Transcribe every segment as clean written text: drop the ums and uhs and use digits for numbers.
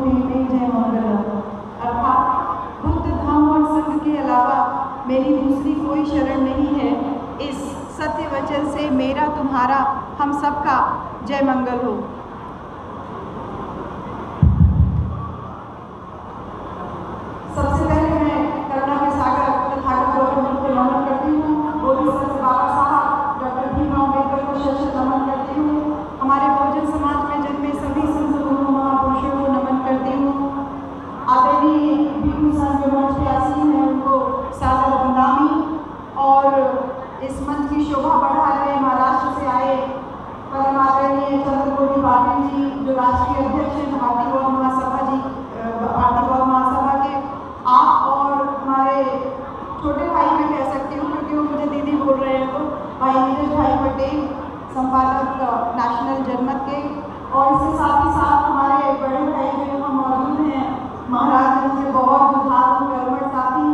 में जय मंगल। अर्थात बुद्ध धम्म और संघ के अलावा मेरी दूसरी कोई शरण नहीं है। इस सत्य वचन से मेरा तुम्हारा हम सबका जय मंगल हो। सबसे पहले मैं करुणा के सागर तथागत गौतम बुद्ध को नमन करती हूँ। बोधिसत्व बाबा साहब डॉक्टर भीमराव अम्बेडकर को शत नमन करती हूँ। हमारे बहुजन समाज में जन्मे सभी संत गुरु महापुरुषों को नमन करती हूँ। आदरणीय भिक्षु संघ जो मंच पे आसीन है उनको सादर बंदामी और इस मंच की शोभा बढ़ा रहे महाराष्ट्र से आए परम आदरणीय चंद्रगोविंद पाटिल जी जो राष्ट्रीय अध्यक्ष हैं भारतीय बौद्ध महासभा जी, भारतीय बौद्ध महासभा के। आप और हमारे छोटे भाई मैं कह सकती हूँ क्योंकि वो मुझे दीदी बोल रहे हैं, तो भाई नीरज भाई पटेल संपादक नेशनल जनमत के, और इसके साथ ही साथ हमारे बड़े भाई जो यहाँ मौजूद हैं महाराजगंज के बहुत जुझारू कर्मठ साथी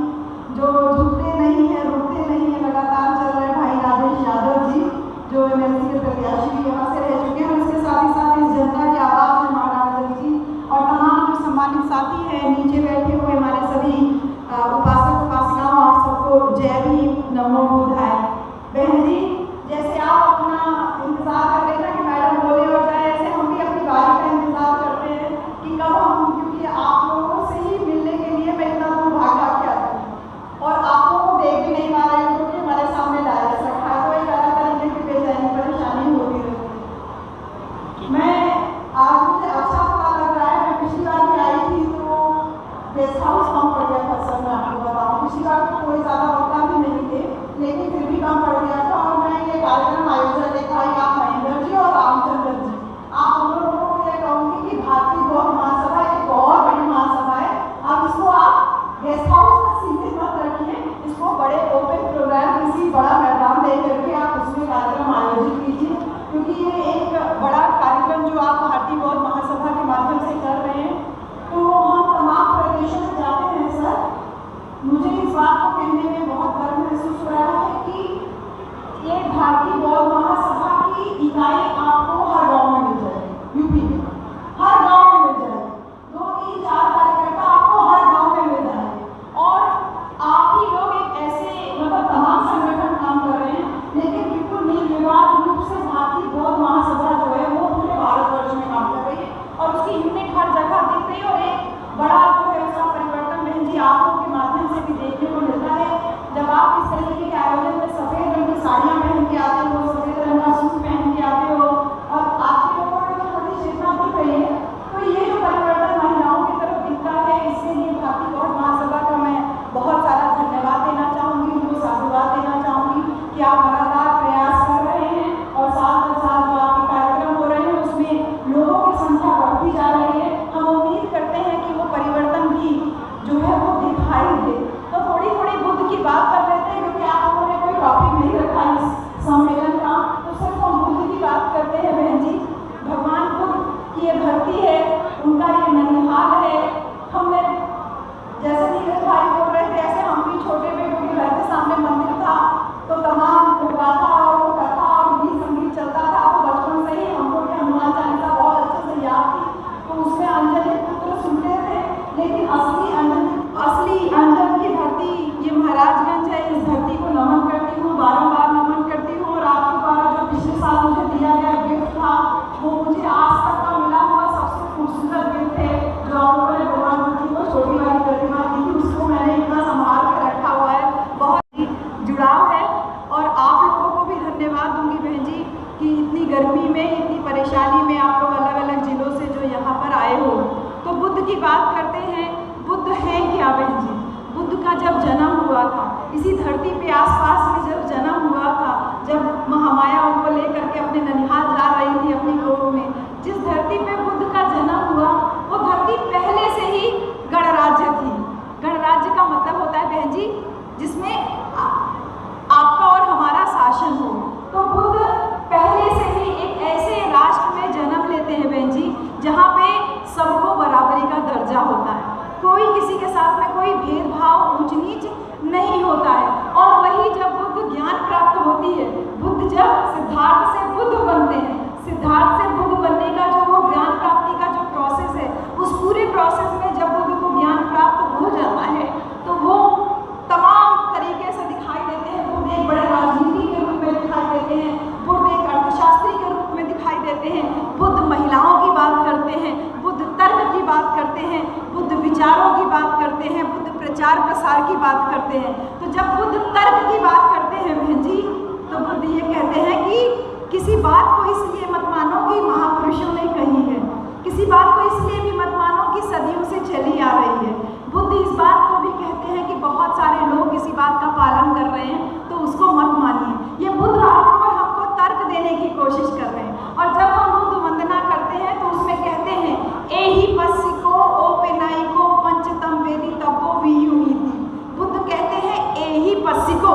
जो झुकते नहीं है, रुकते नहीं है, लगातार चल रहे भाई राजेश यादव जी जो एमएलसी के प्रत्याशी भी यहाँ से रह चुके हैं। इसके साथ ही साथ इस जनता की आवाज़ है महाराजगंज जी और तमाम जो सम्मानित साथी हैं नीचे बैठे हुए हमारे सभी उपासक उपासिकाओं, आप सबको जय भीम नमो बुद्धाय। बहन जी जैसे आप अपना इंतजार कर रहे हैं कि मैडम बोले और जाए, ऐसे हम भी अपनी बारी का इंतजार करते हैं कि कब हम, क्योंकि आप लोगों से ही मिलने के लिए मैं इतना दूर भाग भाग के आती हूँ और आप लोगों को देख भी नहीं पा रहे क्योंकि हमारे सामने डायरेक्ट रखा है, तो एक अलग तरीके की बेचैनी परेशानी होती रहती है। मैं आज मुझे अच्छा पता लग रहा है, मैं पिछली बार भी आई थी तो गेस्ट हाउस कम पड़ गया था सर, मैं आपको बताऊँ। पिछली बार तो कोई ज़्यादा वक्ता भी नहीं थे लेकिन फिर भी कम पड़ गया था और मैं ये कार्यक्रम आयोजन देखा आप महेंद्र जी और रामचंद्र जी, आप उन लोगों को ये कहूँगी कि भारतीय बौद्ध महासभा एक बहुत बड़ी महासभा है। अब इसको आप गेस्ट हाउस में सीमित मत रखिए, इसको बड़े ओपन प्रोग्राम किसी बड़ा मैदान दे करके आप उसमें कार्यक्रम आयोजित कीजिए, क्योंकि ये एक बड़ा कार्यक्रम जो आप भारतीय बौद्ध महासभा के माध्यम से कर रहे हैं। तो हम तमाम प्रदेशों में जाते हैं सर, मुझे इस बात को कहने में बहुत गर्व महसूस हो रहा है कि ये भारतीय बौद्ध महासभा की इकाई आपको हर गांव में मिल जाएगी, यूपी में हर गांव में मिल जाएगी। 2, 3, 4 कार्यकर्ता आपको हर गांव में मिल जाएंगे और आप ही लोग एक ऐसे मतलब तमाम संगठन काम कर रहे हैं लेकिन बिल्कुल निर्विवाद रूप से भारतीय बौद्ध महासभा जो है वो पूरे भारतवर्ष में काम कर रही है और उसकी यूनिट हर जगह दिख रही है और एक बड़ा जो है उसका परिवर्तन बहन जी आप लोगों के माध्यम से भी देखने को मिलता है। जब आप इस तरीके के आयोजन में सफ़ेद रंग की साड़ियाँ पहन के आते हो, सफ़ेद रंग का सूट पहन के आते हो और आपके लोगों में थोड़ी चेतना दिख रही है, तो ये जो परिवर्तन महिलाओं की तरफ दिखता है इसके लिए भारतीय बौद्ध महासभा का मैं बहुत सारा धन्यवाद देना चाहूँगी, उनको साधुवाद देना चाहूँगी कि आप लगातार प्रयास कर रहे हैं और साथ में साथ जो आपके कार्यक्रम हो रहे हैं उसमें लोगों की संख्या बढ़ती जा रही है। हम उम्मीद करते हैं कि वो परिवर्तन भी जो है वो दिखाई दे। तो थोड़ी थोड़ी बुद्ध की बात कर लेते हैं क्योंकि आप लोगों ने कोई टॉपिक नहीं रखा इस सम्मेलन का, तो सिर्फ हम बुद्ध की बात करते हैं। बहन जी भगवान बुद्ध की ये धरती है, उनका ये ननिहाल है। हमने जैसे नीरज भाई बोल रहे थे ऐसे हम भी छोटे पे क्योंकि घर के सामने मंदिर था तो तमाम गाथा और वो कथा और गीत संगीत चलता था, तो बचपन से ही हमको भी हनुमान चालीसा बहुत अच्छे से याद थी, तो उसमें अंजलि पुत्र सुनते थे। लेकिन असली अंजन की धरती ये महाराजगंज है, इस धरती को नमन करती हूँ, बारंबार नमन करती हूँ और आपके द्वारा जो पिछले साल मुझे दिया गया गिफ्ट था वो मुझे आज तक का मिला हुआ सबसे खूबसूरत गिफ्ट है जो आप लोगों ने भगवान बुद्ध को छोटी वाली प्रतिमा दी थी, उसको मैंने इतना संभाल कर रखा हुआ है। बहुत ही जुड़ाव है और आप लोगों को भी धन्यवाद दूंगी बहन जी कि इतनी गर्मी में इतनी परेशानी में आप लोग अलग अलग जिलों से जो यहाँ पर आए हो। तो बुद्ध की बात करते हैं, बुद्ध है क्या बहन जी? बुद्ध का जब जन्म हुआ था इसी धरती पे आसपास में जब जन्म हुआ था, जब महामाया उनको लेकर के अपने ननिहाल जा रही थी अपनी गोद में, जिस धरती पे बुद्ध का जन्म हुआ वो धरती पहले से ही गणराज्य थी। गणराज्य का मतलब होता है बहन जी जिसमें आपका और हमारा शासन हो। तो बुद्ध पहले से ही एक ऐसे राष्ट्र में जन्म लेते हैं बहन जी जहाँ पे सबको बराबरी का दर्जा होता है, कोई किसी के साथ में कोई भेदभाव ऊंच नीच नहीं होता है। और वही जब बुद्ध ज्ञान प्राप्त होती है, बुद्ध जब सिद्धार्थ से बुद्ध बनते हैं, सिद्धार्थ से बुद्ध बनने का जो वो ज्ञान प्राप्ति का जो प्रोसेस है, उस पूरे प्रोसेस प्रचार प्रसार की बात करते हैं। तो जब बुद्ध तर्क की बात करते हैं बहन जी, तो बुद्ध ये कहते हैं कि किसी बात को इसलिए मत मानो कि महापुरुषों ने कही है, किसी बात को इसलिए भी मत मानो कि सदियों से चली आ रही है। बुद्ध इस बात को भी कहते हैं कि बहुत सारे लोग किसी बात का पालन कर रहे हैं तो उसको मत मानिए। ये बुद्ध आपको और हमको तर्क देने की कोशिश कर रहे हैं। और जब हम बुद्ध वंदना करते हैं तो उसमें कहते हैं एही पस्सिको ओपेनाई को पंचतम वेदी तपो वियुनीति। बुद्ध कहते हैं एही पस्सिको,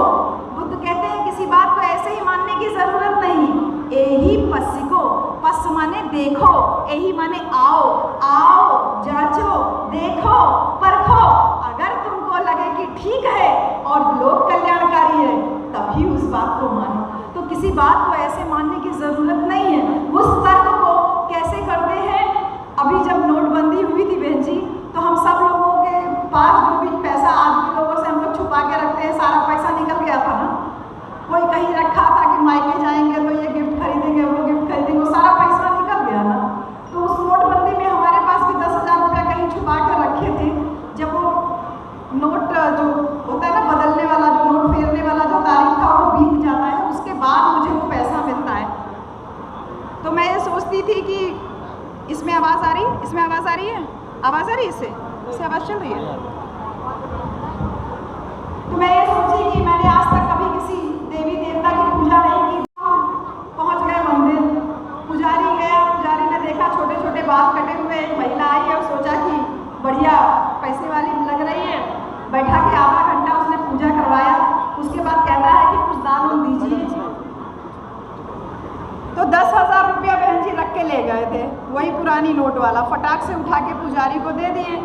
बुद्ध कहते हैं किसी बात को ऐसे ही मानने की जरूरत नहीं। एही पस्सिको, पस माने देखो, एही माने आओ, आओ जांचो, देखो, परखो। अगर तुमको लगे कि ठीक है और लोक कल्याणकारी है तभी उस बात को मानो। तो किसी बात को ऐसे मानने की जरूरत नहीं है। उस तर्क को कैसे करते हैं? अभी जब नोटबंदी हुई थी बहन जी, तो हम सब लोगों के पास जो भी पैसा आदमी लोगों से हम लोग छुपा के रखते हैं, सारा पैसा निकल गया था ना। कोई कहीं रखा था कि मायके जाएंगे तो ये गिफ्ट खरीदेंगे, वो गिफ्ट खरीदेंगे, वो सारा पैसा निकल गया ना। तो उस नोटबंदी में हमारे पास भी 10,000 रुपया कहीं छुपा के रखे थे। जब वो नोट जो होता है ना बदलने वाला, जो नोट फेरने वाला जो तारीख था वो बीत जाता है, उसके बाद मुझे वो पैसा मिलता है। तो मैं ये सोचती थी कि इसमें आवाज़ आ रही, इसमें आवाज़ आ रही है, आवाज़ आ रही है, इससे आवाज़ चल रही है। तो मैं ये सोची कि मैंने आज तक कभी किसी देवी देवता की पूजा नहीं की। पहुंच गए मंदिर, पुजारी गया, पुजारी ने देखा छोटे छोटे बाल कटे हुए, एक महिला आई है और सोचा कि बढ़िया पैसे वाली लग रही है, बैठा के आधा घंटा उसने पूजा करवाया। उसके बाद कहता है कि कुछ दान दीजिए। तो 10,000 रुपया बहन जी रख के ले गए थे, वही पुरानी नोट वाला, फटाक से उठा के पुजारी को दे दिए।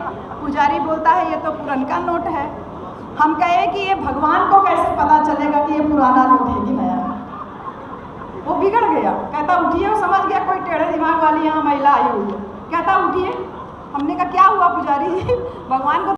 पुजारी बोलता है ये तो पुराना नोट है। हम कहे कि ये भगवान को कैसे पता चलेगा कि ये पुराना नोट है कि नया है? वो बिगड़ गया, कहता उठिए। वो समझ गया कोई टेढ़े दिमाग वाली यहाँ महिला आई हुई है, कहता उठिए। हमने कहा क्या हुआ पुजारी जी? भगवान को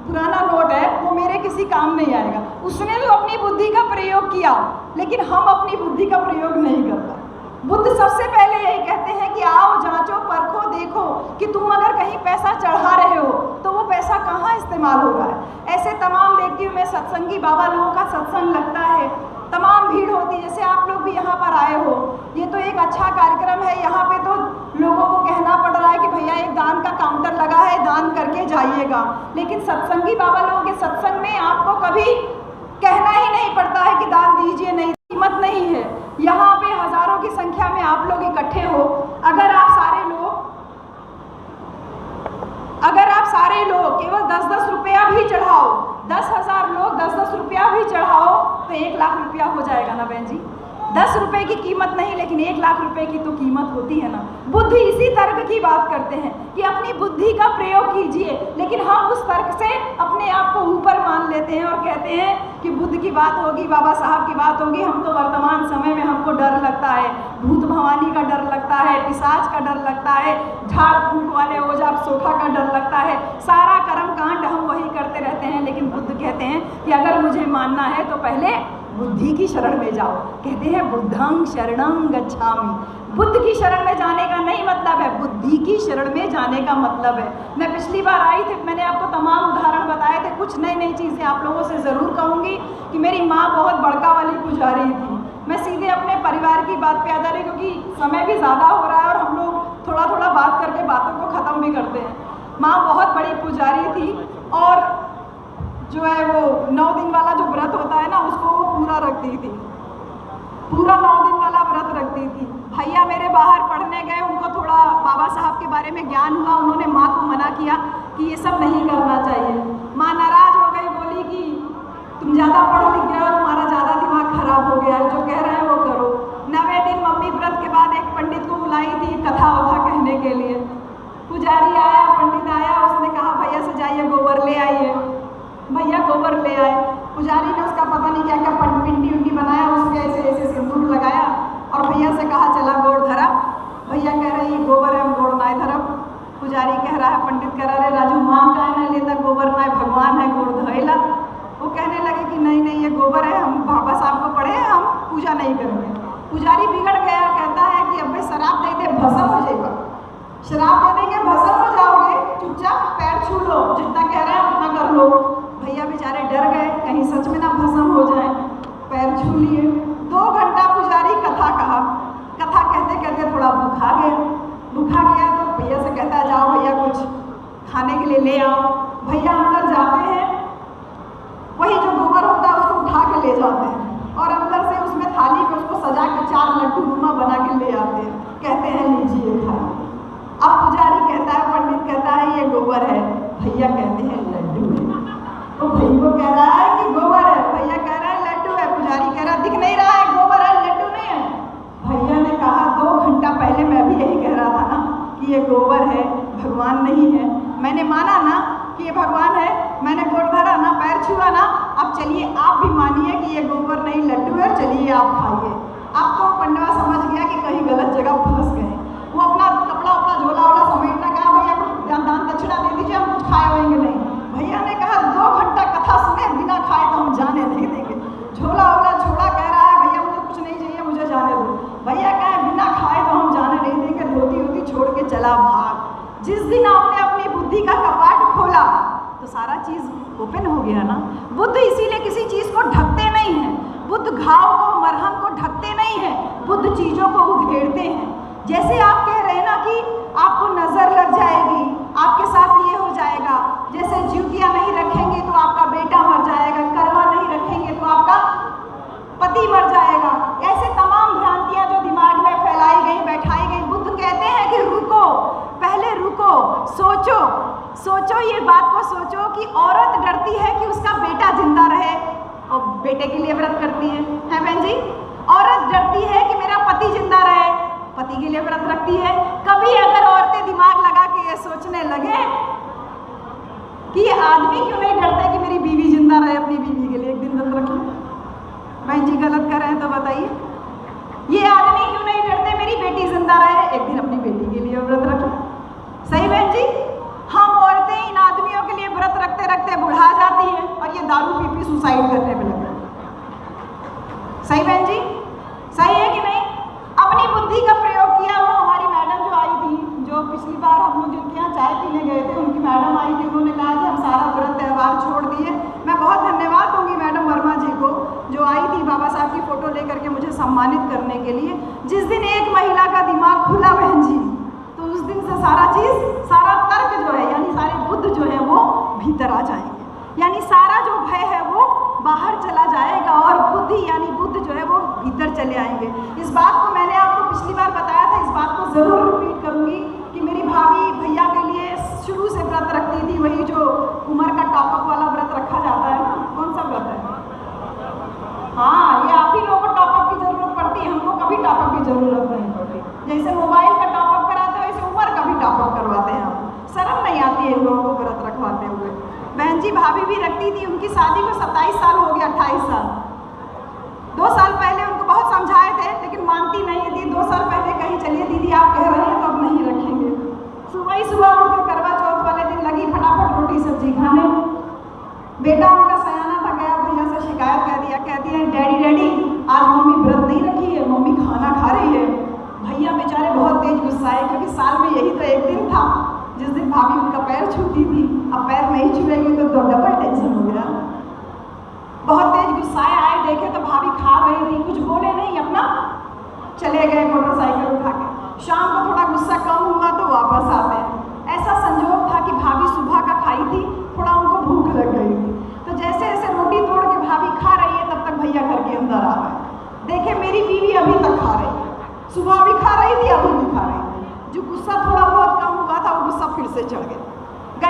पुराना नोट है, वो मेरे किसी काम नहीं आएगा। उसने तो अपनी बुद्धि का प्रयोग किया, लेकिन हम अपनी बुद्धि का प्रयोग नहीं करता। बुद्ध सबसे पहले यही कहते हैं कि आओ जांचो, परखो, देखो कि तुम अगर कहीं पैसा चढ़ा रहे हो तो वो पैसा कहाँ इस्तेमाल हो रहा है। ऐसे तमाम व्यक्तियों में सत्संगी बाबा लोगों का सत्संग लगता है, तमाम भीड़ होती है। जैसे आप लोग भी यहाँ पर आए हो, ये तो एक अच्छा कार्यक्रम है। यहाँ पे तो लोगों को कहना पड़ रहा है कि भैया एक दान का काउंटर लगा है, दान करके जाइएगा। लेकिन सत्संगी बाबा लोगों के सत्संग में आपको कभी कहना ही नहीं पड़ता है कि दान दीजिए, नहीं, कीमत नहीं है। यहाँ पे हजारों की संख्या में आप लोग इकट्ठे हो, अगर आप सारे लोग केवल 10-10 रुपया भी चढ़ाओ, 10,000 लोग 10-10 रुपया भी चढ़ाओ तो 1 लाख रुपया हो जाएगा ना बहन जी। 10 रुपए की कीमत नहीं, लेकिन 1 लाख रुपए की तो कीमत होती है ना। बुद्ध इसी तर्क की बात करते हैं कि अपनी बुद्धि का प्रयोग कीजिए, लेकिन हम उस तर्क से अपने आप को ऊपर मान लेते हैं और कहते हैं कि बुद्ध की बात होगी, बाबा साहब की बात होगी। हम तो वर्तमान समय में हमको डर लगता है, भूत भवानी का डर लगता है, पिशाच का डर लगता है, झाड़ फूक वाले ओझा सोखा का डर लगता है, सारा कर्म कांड हम वही करते रहते हैं। लेकिन बुद्ध कहते हैं कि अगर मुझे मानना है तो पहले बुद्धि की शरण में जाओ। कहते हैं बुद्धं शरणं गच्छामि। बुद्ध की शरण में जाने का नहीं मतलब है, बुद्धि की शरण में जाने का मतलब है। मैं पिछली बार आई थी, मैंने आपको तमाम उदाहरण बताए थे। कुछ नई नई चीज़ें आप लोगों से ज़रूर कहूँगी कि मेरी माँ बहुत बड़का वाली पुजारी थी। मैं सीधे अपने परिवार की बात पे आ जा रही, क्योंकि समय भी ज़्यादा हो रहा है और हम लोग थोड़ा थोड़ा बात करके बातों को ख़त्म भी करते हैं। माँ बहुत बड़ी पुजारी थी और जो है वो 9 दिन वाला जो व्रत होता है ना, उसको वो पूरा रखती थी, पूरा 9 दिन वाला व्रत रखती थी। भैया मेरे बाहर पढ़ने गए, उनको थोड़ा बाबा साहब के बारे में ज्ञान हुआ, उन्होंने माँ को मना किया कि ये सब नहीं करना चाहिए। माँ नाराज हो गई, बोली कि तुम ज़्यादा पढ़ लिख गए हो, तुम्हारा ज़्यादा दिमाग खराब हो गया है, जो कह रहे हैं वो करो। 9वें दिन मम्मी व्रत के बाद एक पंडित को बुलाई थी कथा वथा कहने के लिए। पुजारी आया, पंडित आया, उसने कहा भैया से जाइए गोबर ले आइए। भैया गोबर ले आए। पुजारी ने उसका पता नहीं क्या क्या पिंडी उंडी बनाया, उसके ऐसे ऐसे सिंदूर लगाया और भैया से कहा चला गोड़ धरा। भैया कह रहे ये गोबर है, हम गोड़ नाय धरब। पुजारी कह रहा है, पंडित कह रहा है राजू माँ का है ना लेता गोबर नाय, भगवान है गोड़ धोएला। वो कहने लगे कि नहीं नहीं ये गोबर है, हम बाबा साहब को पढ़े हैं, हम पूजा नहीं करेंगे। पुजारी बिगड़ गया, कहता है कि अब भाई शराब दे दे भस्म हो जाएगा, शराब दे देंगे भस्म हो जाओगे, चुपचाप पैर छू लो, जितना कह रहे हैं उतना कर लो। सच में ना भस्म हो जाए। पैर छू लिए। 2 घंटा पुजारी कथा कहा। कथा कहते कहते थोड़ा भूखा गया तो भैया से कहता है जाओ भैया कुछ खाने के लिए ले आओ। भैया अंदर जाते हैं, वही जो गोबर होता है उसको उठा के ले जाते हैं और अंदर से उसमें थाली में उसको सजा के 4 लड्डू नुमा बना के ले आते हैं। कहते हैं लीजिए खाइए। अब पुजारी कहता है, पंडित कहता है ये गोबर है, भैया कहते हैं लड्डू है। तो भाई को कह रहा है कि गोबर है, भैया कह रहा है लड्डू है। पुजारी कह रहा है दिख नहीं रहा है गोबर है लड्डू नहीं है। भैया ने कहा 2 घंटा पहले मैं भी यही कह रहा था ना कि ये गोबर है भगवान नहीं है। मैंने माना ना कि ये भगवान है, मैंने गोड़ धरा ना, पैर छुआ ना, अब चलिए आप भी मानिए कि ये गोबर नहीं लड्डू है, चलिए आप खाइए। अब तो पंडवा समझ गया कि कहीं गलत जगह फंस गए। वो अपना कपड़ा अपना झोला वोला समेटना, कहा भैया कुछ दान दक्षिणा दे दीजिए, हम कुछ खाए होंगे नहीं। भैया ने कहा 2 घंटा कथा सुने बिना खाए तो हम जाने नहीं देंगे। झोला वोला छोड़ा, कह रहा है भैया मुझे कुछ नहीं चाहिए, मुझे जाने दो। भैया कहे बिना खाए तो हम जाने नहीं देंगे। धोती वोती छोड़ के चला भाग। जिस दिन आपने अपनी बुद्धि का कपाट खोला तो सारा चीज ओपन हो गया ना। बुद्ध इसीलिए किसी चीज को ढकते नहीं है। बुद्ध घाव को मरहम को ढकते नहीं है, बुद्ध चीजों को उधेड़ते हैं। जैसे आप कह रहे हैं ना कि आपको नजर लग जाएगी, आपके साथ ये हो जाएगा, जैसे ज्योतियां नहीं रखेंगे तो आपका बेटा मर जाएगा, करवा नहीं रखेंगे तो आपका पति मर जाएगा, ऐसे तमाम भ्रांतियां जो दिमाग में फैलाई गई बैठाई गई। बुद्ध कहते हैं कि रुको, पहले रुको, सोचो सोचो, ये बात को सोचो कि औरत डरती है कि उसका बेटा जिंदा रहे और बेटे के लिए व्रत करती है बहन जी। औरत डरती है कि मेरा पति जिंदा रहे, पति के लिए व्रत रखती है। कभी अगर औरतें दिमाग लगा के ये सोचने लगे कि ये आदमी क्यों नहीं डरते कि मेरी बीवी जिंदा रहे, अपनी बीवी के लिए एक दिन व्रत रख लूं। बहन जी गलत कर रहे हैं तो बताइए। ये आदमी क्यों नहीं डरते मेरी बेटी जिंदा रहे, एक दिन अपनी बेटी के लिए व्रत रख लूं। सही बहन जी। हम औरतें इन आदमियों के लिए व्रत रखते रखते बुढ़ा जाती हैं और ये दारू पी पी सुसाइड करने में लगे। सही बहन जी, सही है कि नहीं। अपनी बुद्धि का प्रयोग किया। वो हमारी मैडम जो आई थी, जो पिछली बार हम लोग जिनके यहाँ चाय पीने गए थे, उनकी मैडम आई थी, उन्होंने कहा कि हम सारा व्रत त्यौहार छोड़ दिए। मैं बहुत धन्यवाद दूंगी मैडम वर्मा जी को, जो आई थी बाबा साहब की फोटो लेकर के मुझे सम्मानित करने के लिए। जिस दिन एक महिला का दिमाग खुला बहन जी, तो उस दिन से सारा चीज, सारा तर्क जो है यानी सारे बुद्ध जो है वो भीतर आ जाएंगे, यानी सारा जो भय है वो बाहर चला जाएगा और बुद्धि यानी बुद्ध जो है वो भीतर चले आएंगे। इस बात को मैंने आपको पिछली बार बताया था, इस बात को जरूर रिपीट करूंगी कि मेरी भाभी भैया के लिए शुरू से व्रत रखती थी, वही जो उम्र का टॉपअप वाला व्रत रखा जाता है ना। कौन सा व्रत है? हाँ, ये आप ही लोगों को टॉपअप की जरूरत पड़ती है, हमको कभी टॉपअप की जरूरत नहीं पड़ती। जैसे मोबाइल का टॉपअप कराते हो वैसे उम्र का भी टॉपअप करवाते हैं हम। शर्म नहीं आती है इन लोगों को व्रत रखवाते हुए। बहन जी भाभी भी रखती थी, उनकी शादी को 27 साल हो गया, 28 साल। 2 साल पहले उनको बहुत समझाए थे लेकिन मानती नहीं थी। 2 साल पहले कहीं चलिए दीदी आप कह रहे हैं तो अब नहीं रखेंगे। सुबह ही सुबह उठ कर करवा चौथ वाले दिन लगी फटाफट रोटी सब्जी खाने। बेटा उनका सयाना था, गया भैया से शिकायत कहती है डैडी डैडी आज मम्मी व्रत नहीं रखी है, मम्मी खाना खा रही है। भैया बेचारे बहुत तेज गुस्साए क्योंकि साल में यही तो एक दिन था जिस दिन भाभी उनका पैर छूती थी। अब पैर नहीं छुएगी तो डबल टेंशन हो गया। बहुत तेज गुस्साए, आए देखे तो भाभी खा रही थी, कुछ बोले नहीं, अपना चले गए मोटरसाइकिल उठा के। शाम को थोड़ा गुस्सा कम हुआ तो वापस आते हैं। ऐसा संजोग था कि भाभी सुबह का खाई थी, थोड़ा उनको भूख लग गई थी, तो जैसे जैसे रोटी तोड़ के भाभी खा रही है तब तक भैया घर के अंदर आ गए। देखे मेरी बीवी अभी तक खा रही है, सुबह भी खा रही थी अभी भी खा रही थी। जो गुस्सा थोड़ा बहुत कम हुआ था वो गुस्सा फिर से चढ़ गए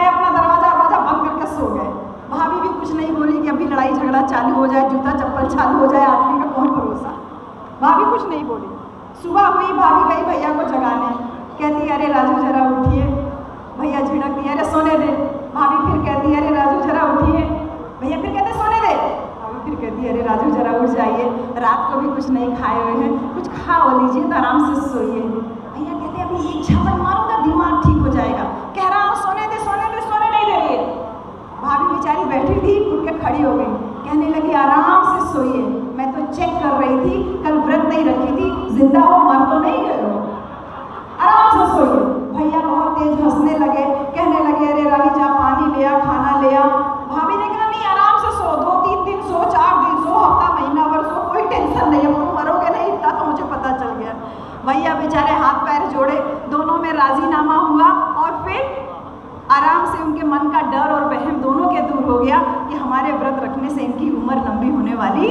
अपना दरवाजा बंद करके सो गए। भाभी भी कुछ नहीं बोली कि अभी लड़ाई झगड़ा चालू हो जाए, जूता चप्पल चालू हो जाए, आदमी का कौन भरोसा। भाभी कुछ नहीं बोली। सुबह हुई, भाभी गई भैया को जगाने, कहती अरे राजू जरा उठिए। भैया झिड़क दिया, अरे सोने दे। भाभी फिर कहती अरे राजू जरा उठिए। भैया फिर कहते सोने दे। भाभी फिर कहती अरे राजू जरा उठ जाइए, रात को भी कुछ नहीं खाए हुए हैं, कुछ खा लीजिए तो आराम से सोइए। भैया कहते अभी एक झपट मारूंगा दिमाग ठीक हो जाएगा। कह रहा हूँ सोने दे सोने दे, सोने नहीं दे रही है। भाभी बेचारी बैठी थी, उठ के खड़ी हो गई, कहने लगी आराम से सोइए, मैं तो चेक कर रही थी, कल व्रत नहीं रखी थी, जिंदा हो मर तो नहीं गए हो, आराम से सोइए। भैया बहुत तेज हंसने लगे, कहने लगे अरे रानी जा पानी ले आ, खाना ले आ। भाभी ने कहा नहीं आराम से सो, 2-3 दिन सो मन का डर और वहम दोनों के दूर हो गया कि हमारे व्रत रखने से इनकी उम्र लंबी होने वाली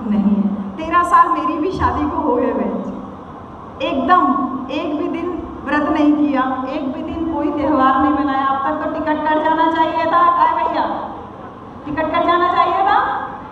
नहीं है। 13 साल मेरी भी शादी को हो गए बहन जी, एकदम एक भी दिन व्रत नहीं किया, एक भी दिन कोई त्यौहार नहीं मनाया। अब तक तो टिकट कट जाना चाहिए था, क्या भैया टिकट कट जाना चाहिए था।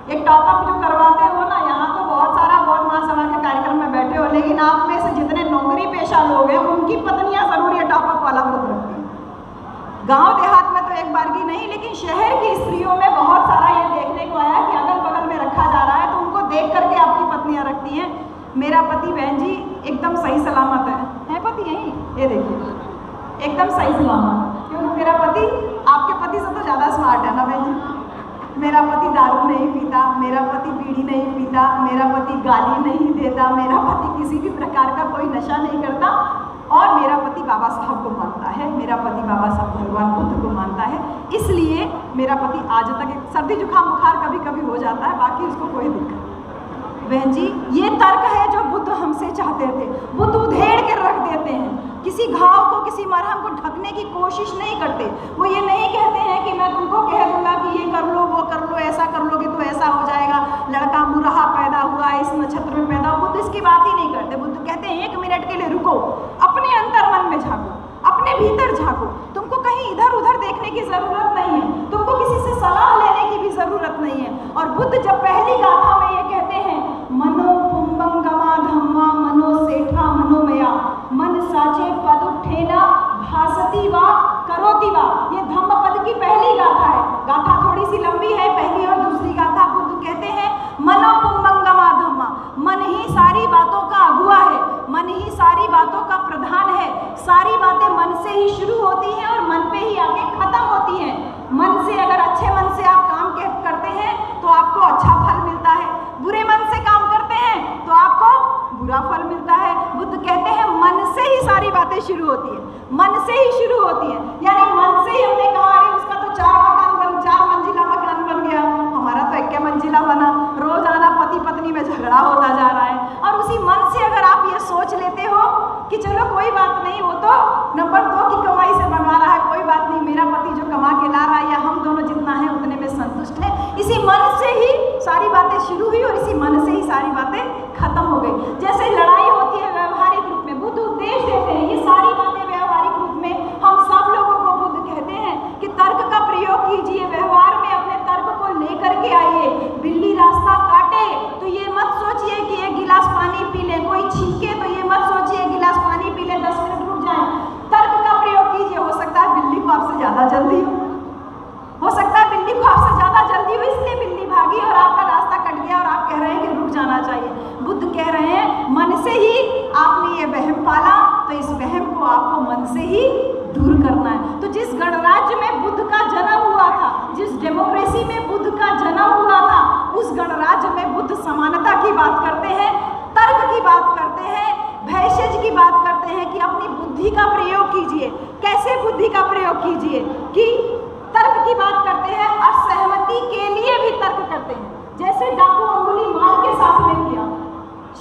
एक टॉपअप जो करवाते हो ना, यहाँ तो बहुत सारा गौर महासभा के कार्यक्रम में बैठे हो, लेकिन आप में से जितने नौकरी पेशा लोग हैं उनकी पत्नियां जरूर ये टॉपअप वाला व्रत रखती हैं। गांव देहात में तो एक बार की नहीं, लेकिन शहर की स्त्रियों में बहुत सारा ये देखने को आया कि अगल बगल में रखा जा रहा है तो उनको देख करके आपकी पत्नियां रखती हैं। मेरा पति बहन जी एकदम सही सलामत है पति यही, ये देखिए एकदम सही सलामत, क्योंकि मेरा पति आपके पति से तो ज़्यादा स्मार्ट है ना बहन जी। मेरा पति दारू नहीं पीता, मेरा पति बीड़ी नहीं पीता, मेरा पति गाली नहीं देता, मेरा पति किसी भी प्रकार का कोई नशा नहीं करता, और मेरा पति बाबा साहब को मानता है, मेरा पति बाबा साहब भगवान बुद्ध को मानता है। इसलिए मेरा पति आज तक सर्दी जुकाम बुखार कभी कभी हो जाता है, बाकी उसको कोई दिक्कत नहीं। बहन जी ये तर्क है जो बुद्ध हमसे चाहते थे। बुद्ध उधेड़ के रख देते हैं, किसी घाव को किसी मरहम को ढकने की कोशिश नहीं करते। वो ये नहीं कहते हैं कि मैं तुमको कह दूंगा कि ये कर लो वो कर लो, ऐसा कर लोगे तो ऐसा हो जाएगा, लड़का मुरहा पैदा हुआ है इस नक्षत्र में पैदा हुआ। बुद्ध इसकी बात ही नहीं करते। बुद्ध कहते हैं 1 मिनट के लिए रुको, अपने अंतर मन में झांको, अपने भीतर झांको, तुमको कहीं इधर उधर देखने की जरूरत नहीं है, तुमको किसी से सलाह लेने की भी जरूरत नहीं है। और बुद्ध जब पहली गाथा में ये कहते हैं मनो पुंबंगमा धम्मा मनो सेठा मनोमया, मन साचे पद उठेना भासती वा करोति वा, ये धम्म पद की पहली गाथा है। गाथा थोड़ी सी लंबी है, पहली और दूसरी गाथा। बुद्ध कहते हैं मनो पुंबंगमा धम्मा, मन ही सारी बातों का अगुआ है, मन ही सारी बातों का प्रधान है, सारी बातें मन से ही शुरू होती हैं और मन पे ही आके खत्म होती हैं। मन से अगर अच्छे मन से आप काम करते हैं तो आपको अच्छा फल मिलता है, बुरे मन से काम करते हैं तो आपको बुरा फल मिलता है। बुद्ध कहते हैं मन से ही सारी बातें शुरू होती है, मन से ही शुरू होती है। यानी मन से ही हमने कहा अरे उसका तो 4 मंजिला मकान बन गया, हमारा तो 1 मंजिला बना, रोजाना पति पत्नी में झगड़ा होता जा रहा है। और उसी मन से अगर आप ये सोच लेते हो कि चलो कोई बात नहीं, वो तो नंबर 2 की कमाई से बनवा रहा है, कोई बात नहीं, मेरा पति जो कमा के ला रहा है या हम दोनों जितना है उतने में संतुष्ट है, इसी मन से ही सारी बातें शुरू हुई और इसी मन से ही सारी बातें खत्म हो गई। जैसे लड़ाई होती है व्यवहारिक रूप में, बुद्ध उपदेश देते हैं ये सारी बातें व्यवहारिक रूप में हम सब लोगों को बुद्ध कहते हैं कि तर्क का प्रयोग कीजिए, व्यवहार में अपने तर्क को लेकर के आइए। बिल्ली रास्ता काटे तो ये मत सोचिए कि 1 गिलास पानी पी ले, कोई छींके तो ये मत सोचिए 1 गिलास पानी पी ले 10 मिनट रुक जाए। तर्क का प्रयोग कीजिए। हो सकता है बिल्ली को आपसे ज्यादा जल्दी हो सकता है बिल्ली को आपसे ज्यादा जल्दी हो, इसलिए बिल्ली भागी और आपका रास्ता कट गया और आप कह रहे हैं कि रुक जाना चाहिए। बुद्ध कह रहे हैं मन से ही आपने ये वहम पाला तो इस वहम को आपको मन से ही दूर करना है। तो जिस गणराज्य में बुद्ध का जन्म हुआ था, जिस डेमोक्रेसी में बुद्ध का जन्म हुआ था, उस गणराज्य में बुद्ध समानता की बात करते हैं, तर्क की बात करते हैं, भैषज की बात करते हैं कि अपनी बुद्धि का प्रयोग कीजिए। कैसे बुद्धि का प्रयोग कीजिए कि तर्क की बात करते हैं, असहमति के लिए भी तर्क करते हैं। जैसे डाकू अंगुलीमाल के साथ में किया,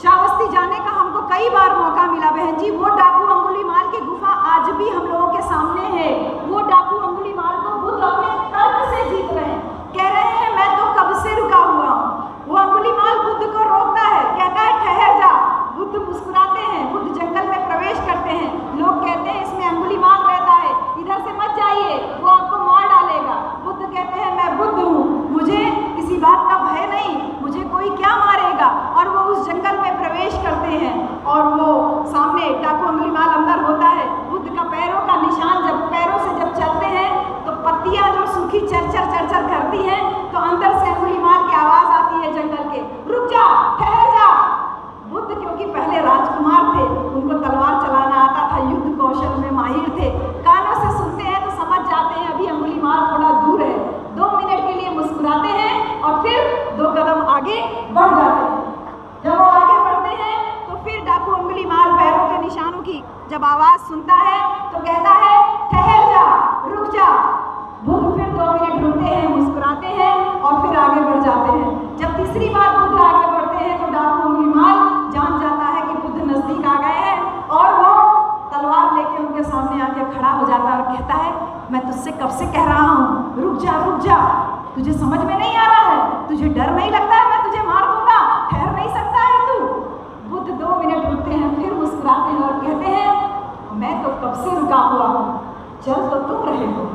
श्रावस्ती जाने का हमको कई बार मौका मिला बहन जी। वो डाकू अंगुलीमाल की गुफा आज भी हम लोगों के सामने है। वो डाकू अंगुलीमाल को बुद्ध अपने तर्क से जीत रहे हैं, कह रहे हैं मैं तो कब से रुका हुआ हूँ। वो अंगुलीमाल बुद्ध को रोकता है, कहता है ठहर जा। बुद्ध मुस्कुराते हैं, बुद्ध जंगल में प्रवेश करते हैं। लोग कहते हैं इसमें अंगुलीमाल रहता है, इधर से मत जाइए, वो आपको मार डालेगा। बुद्ध कहते हैं मैं बुद्ध हूँ, मुझे किसी बात का भय नहीं, मुझे कोई क्या मारेगा। और वो उस जंगल में प्रवेश करते हैं और वो सामने डाकू अंगुलीमाल अंदर होता है। बुद्ध का पैरों का निशान पैरों से जब चलते हैं तो पत्तियां जो सूखी चरचर चरचर करती हैं तो अंदर से अंगुलीमाल की आवाज आती है जंगल के, रुक जा, ठहर जा। बुद्ध क्योंकि पहले राजकुमार थे, उनको तलवार चलाना आता था, युद्ध कौशल में माहिर थे, कानों से सुनते हैं तो समझ जाते हैं अभी अंगुलीमाल थोड़ा दूर है। 2 मिनट के लिए मुस्कुराते हैं और फिर 2 कदम आगे बढ़ जाते हैं। जब वो आगे बढ़ते हैं तो फिर डाकू अंगुलीमाल पैरों के निशानों की जब आवाज सुनता है तो कहता है ठहर जा, रुक जा। बुद्ध फिर 2 मिनट रुकते हैं, मुस्कुराते हैं और फिर आगे बढ़ जाते हैं। जब तीसरी बार बुद्ध आगे बढ़ते हैं तो डाकू अंगुलीमाल जान जाता है कि बुद्ध नजदीक आ गए हैं और वो तलवार लेके उनके सामने आके खड़ा हो जाता है और कहता है मैं तुझसे कब से कह रहा हूँ रुक जा, तुझे समझ में नहीं आ रहा है, तुझे डर नहीं लगता है मैं तुझे मार दूंगा, ठहर नहीं सकता है तू। बुद्ध 2 मिनट रुकते हैं, फिर मुस्कुराते हैं और कहते हैं मैं तो कब से रुका हुआ हूँ, चल तो तुम रहे हो।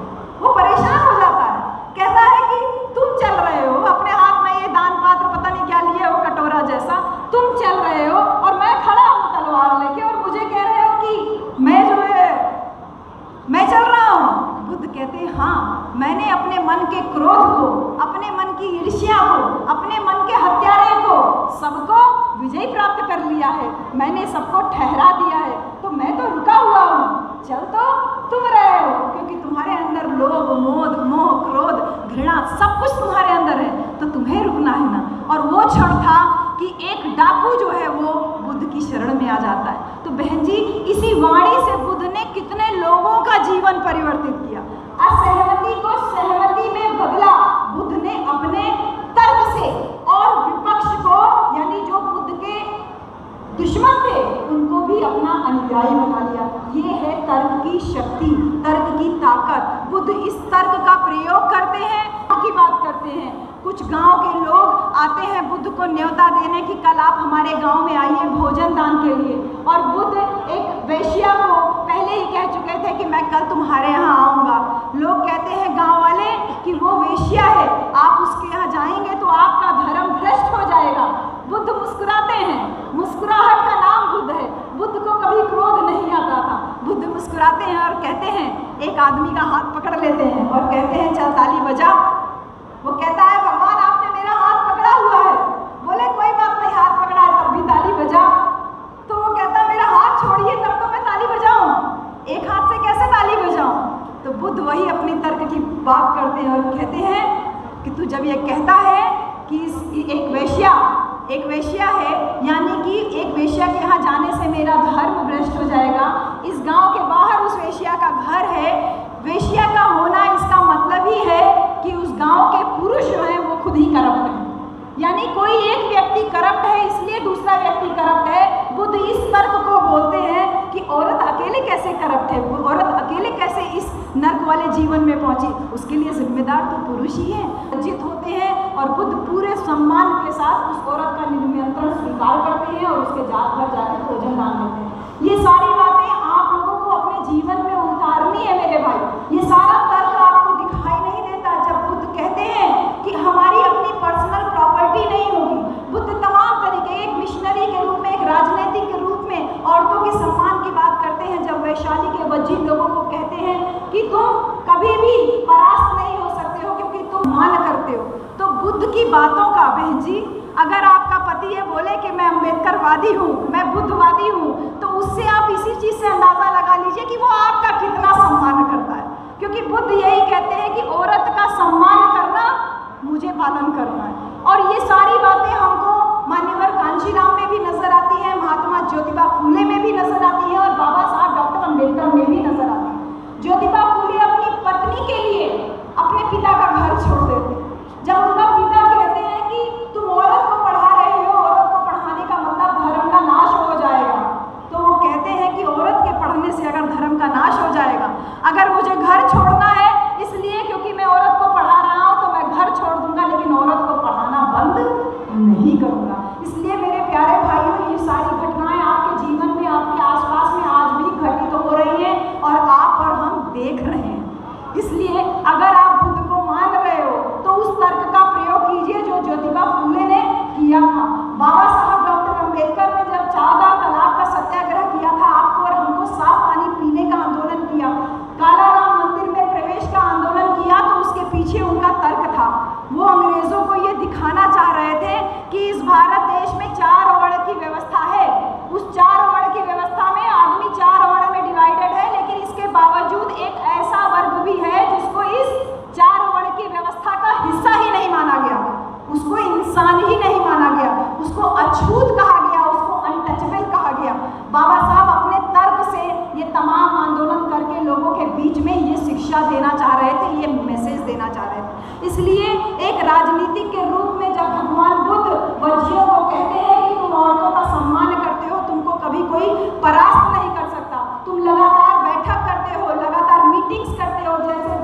वो परेशान हो जाता है, कहता है कि तुम चल रहे हो, अपने हाथ में ये दान पात्र पता नहीं क्या लिए हो कटोरा जैसा, तुम चल रहे हो और मैं खड़ा हूँ तलवार लेके और मुझे कह रहे हो कि मैं जो है मैं चल रहा हूँ। बुद्ध कहते हैं हाँ, मैंने अपने मन के क्रोध को, अपने मन की ईर्ष्या को, अपने मन के हत्यारे को, सबको विजय प्राप्त कर लिया है, मैंने सबको ठहरा दिया है, तो मैं तो रुका हुआ हूँ, चल तो तुम रहे हो, क्योंकि तुम्हारे अंदर लोभ, मोह, क्रोध, घृणा सब कुछ तुम्हारे अंदर है, तो तुम्हें रुकना है ना। और वो क्षण था कि एक डाकू जो है वो बुद्ध की शरण में आ जाता है। तो बहन जी, इसी वाणी से बुद्ध ने कितने लोगों का जीवन परिवर्तित किया। असहमति को सहमति में बदला बुद्ध ने अपने तर्क से, और विपक्ष को यानी जो बुद्ध के दुश्मन थे उनको भी अपना अनुयायी बना लिया। ये है तर्क की शक्ति, तर्क की ताकत। बुद्ध इस तर्क का प्रयोग करते हैं, की बात करते हैं। कुछ गांव के लोग आते हैं बुद्ध को न्योता देने की, कल आप हमारे गांव में आइए भोजन दान के लिए। और बुद्ध एक वेश्या को पहले ही कह चुके थे कि मैं कल तुम्हारे यहाँ आऊँगा। लोग कहते हैं गांव वाले कि वो वेश्या है, आप उसके यहाँ जाएंगे तो आपका धर्म भ्रष्ट हो जाएगा। बुद्ध मुस्कुराते हैं, मुस्कुराहट का नाम बुद्ध है। बुद्ध को कभी क्रोध नहीं आता था। बुद्ध मुस्कुराते हैं और कहते हैं, एक आदमी का हाथ पकड़ लेते हैं और कहते हैं चल ताली बजा। वो कहता है भगवान आपने मेरा हाथ पकड़ा हुआ है। बोले कोई बात नहीं, हाथ पकड़ा है तब भी ताली बजा। तो वो कहता है मेरा हाथ छोड़िए तब तो मैं ताली बजाऊं, एक हाथ से कैसे ताली बजाऊं। तो बुद्ध वही अपनी तर्क की बात करते हैं और कहते हैं कि तू जब ये कहता है कि एक वेश्या है, यानी कि एक वेश्या के यहाँ जाने से मेरा धर्म भ्रष्ट हो जाएगा, इस गांव के बाहर उस वेश्या का घर है, वेश्या का होना इसका मतलब ही है कि उस गांव के पुरुष जो हैं वो खुद ही करप्ट हैं। यानी कोई एक व्यक्ति करप्ट है इसलिए दूसरा व्यक्ति करप्ट है। बुद्ध इस तर्क को बोलते हैं कि औरत अकेले कैसे करप्ट है, औरत अकेले कैसे इस नर्क वाले जीवन में पहुंची, उसके लिए जिम्मेदार तो पुरुष ही है। लज्जित होते हैं और बुद्ध पूरे सम्मान के साथ उस औरत का निमंत्रण स्वीकार करते हैं और उसके जात पर जाकर भोजन दान देते हैं। ये सारी बातें आप लोगों को अपने जीवन में उतारनी है मेरे भाई। ये सारा तर्क आपको दिखाई नहीं देता जब बुद्ध कहते हैं कि हमारी अपनी पर्सनल प्रॉपर्टी नहीं होगी। बुद्ध तमाम तरीके, एक मिशनरी के रूप में, एक राजनीतिक के रूप में औरतों के सम्मान की बात करते हैं। जब वैशाली के वज्जित लोगों को कहते हैं कि तुम कभी भी परास्त नहीं हो सकते हो क्योंकि तुम मान करते हो, तो बुद्ध की बातों का बहन जी, अगर आपका पति ये बोले कि मैं अम्बेडकरवादी हूँ, मैं बुद्धवादी हूँ, तो उससे आप इसी चीज़ से अंदाज़ा लगा लीजिए कि वो आपका कितना सम्मान करता है। क्योंकि बुद्ध यही कहते हैं कि औरत का सम्मान करना मुझे पालन करना है। और ये सारी बातें हमको मान्यवर कांशीराम में भी नजर आती है, महात्मा ज्योतिबा फूले में भी नजर आती है और बाबा साहब डॉक्टर अम्बेडकर में भी नजर आती है। ज्योतिबा फूले अपनी पत्नी के लिए अपने पिता का घर छोड़ देते हैं। जब उनका पिता कहते हैं कि तुम औरत को पढ़ा रहे हो, औरत को पढ़ाने का मतलब धर्म का नाश हो जाएगा, तो वो कहते हैं कि औरत के पढ़ने से अगर धर्म का नाश हो जाएगा, अगर मुझे घर छोड़ना है इसलिए क्योंकि मैं औरत को पढ़ा रहा हूँ तो मैं घर छोड़ दूंगा, लेकिन औरत को पढ़ाना बंद नहीं करूँगा। इसलिए मेरे प्यारे भाइयों, ये सारी घटनाएं आपके जीवन में, आपके आसपास में आज भी घटित हो रही हैं और आप और हम देख रहे हैं। इसलिए अगर आप बुद्ध को मान रहे हो तो उस तर्क का प्रयोग कीजिए जो ज्योतिबा फूले ने किया था। बाबा साहब डॉक्टर अम्बेडकर ने जब 14 तलाक का सत्याग्रह किया था, आपको और हमको साफ पानी पीने का आंदोलन किया, काला राम मंदिर में प्रवेश का आंदोलन किया, तो उसके पीछे उनका तर्क था। वो अंग्रेजों को ये दिखाना चाह रहे थे कि इस भारत देश में 4 वर्ण की व्यवस्था है। उस 4 वर्ण की व्यवस्था में आदमी 4 वर्ण में डिवाइडेड है, लेकिन इसके बावजूद एक ऐसा वर्ग भी है जिसको इस 4 वर्ण की व्यवस्था का हिस्सा ही नहीं माना गया, उसको इंसान ही नहीं माना गया, उसको अछूत कहा गया, उसको अनटचेबल कहा गया। बाबा साहब अपने तर्क से ये तमाम आंदोलन करके लोगों के बीच में ये शिक्षा देना चाह रहे थे, ये मैसेज देना चाह रहे थे। इसलिए एक राजनीतिक के रूप में जब भगवान बुद्ध वज्जियों को कहते हैं कि तुम औरतों का सम्मान करते हो, तुमको कभी कोई परास्त नहीं कर सकता, तुम लगातार बैठक करते हो, लगातार मीटिंग्स करते हो, जैसे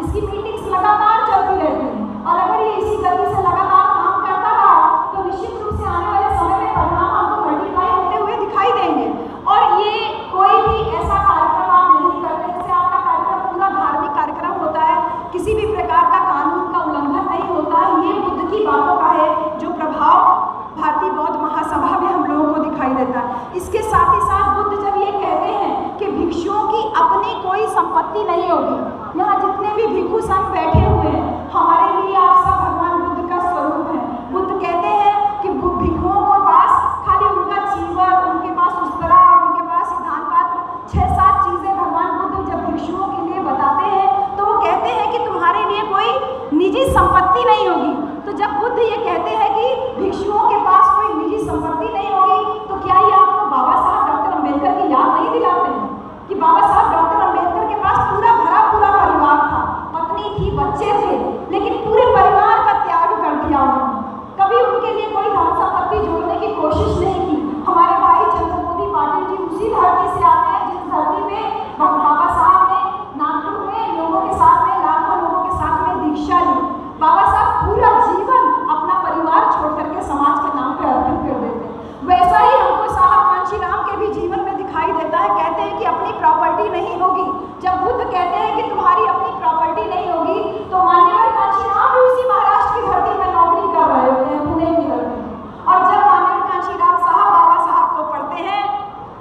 इसकी मीटिंग्स लगातार चलती रहती हैं और अगर ये इसी गति से लगातार काम करता रहा तो निश्चित रूप से आने वाले समय में परिणाम हमको मल्टीप्लाई होते हुए दिखाई देंगे। और ये कोई भी ऐसा कार्यक्रम आप नहीं करते जैसे आपका कार्यक्रम पूरा धार्मिक कार्यक्रम होता है, किसी भी प्रकार का कानून का उल्लंघन नहीं होता है। ये बुद्ध की बातों का है जो प्रभाव भारतीय बौद्ध महासभा में हम लोगों को दिखाई देता है। इसके साथ ही साथ बुद्ध जब ये कहते हैं कि भिक्षुओं की अपनी कोई संपत्ति नहीं होगी, यहाँ जितने भी भिक्षु संघ बैठे हुए हैं हमारे लिए आप सब भगवान बुद्ध का स्वरूप है। बुद्ध कहते हैं कि भिक्षुओं के पास खाली उनका चीवर, उनके पास उस्तरा, उनके पास दान पात्र, 6-7 चीजें भगवान बुद्ध जब भिक्षुओं के लिए बताते हैं तो वो कहते हैं कि तुम्हारे लिए कोई निजी संपत्ति नहीं होगी। तो जब बुद्ध ये कहते हैं कि भिक्षुओं के पास कोई निजी संपत्ति नहीं होगी तो क्या ये आपको बाबा साहब डॉक्टर अम्बेडकर की याद नहीं दिलाते हैं कि बाबा साहब डॉक्टर अम्बेडकर के पास पूरा भरा पूरा परिवार था, पत्नी थी, बच्चे थे, लेकिन पूरे परिवार का त्याग कर दिया उन्होंने। कभी उनके लिए कोई धन संपत्ति जोड़ने की कोशिश नहीं की। हमारे भाई चंद्रमोदी पाटिल जी उसी धरती से आते हैं जिस धरती में बाबा साहब ने नागपुर में लोगों के साथ में, लाखों लोगों के साथ में दीक्षा ली। बाबा साहब पूरा जीवन अपना परिवार छोड़ करके समाज के नाम पे अर्पित कर देते हैं। वैसा ही हमको साहब कांशीराम के भी जीवन में दिखाई देता है। कहते हैं कि अपनी प्रॉपर्टी नहीं होगी। जब बुद्ध कहते हैं कि तुम्हारी अपनी प्रॉपर्टी नहीं होगी तो मान्यवर कांशीराम भी उसी महाराष्ट्र की धरती में नौकरी कर रहे होते हैं, पुणे की धरती में। और जब मान्यवर कांशीराम साहब बाबा साहब को पढ़ते हैं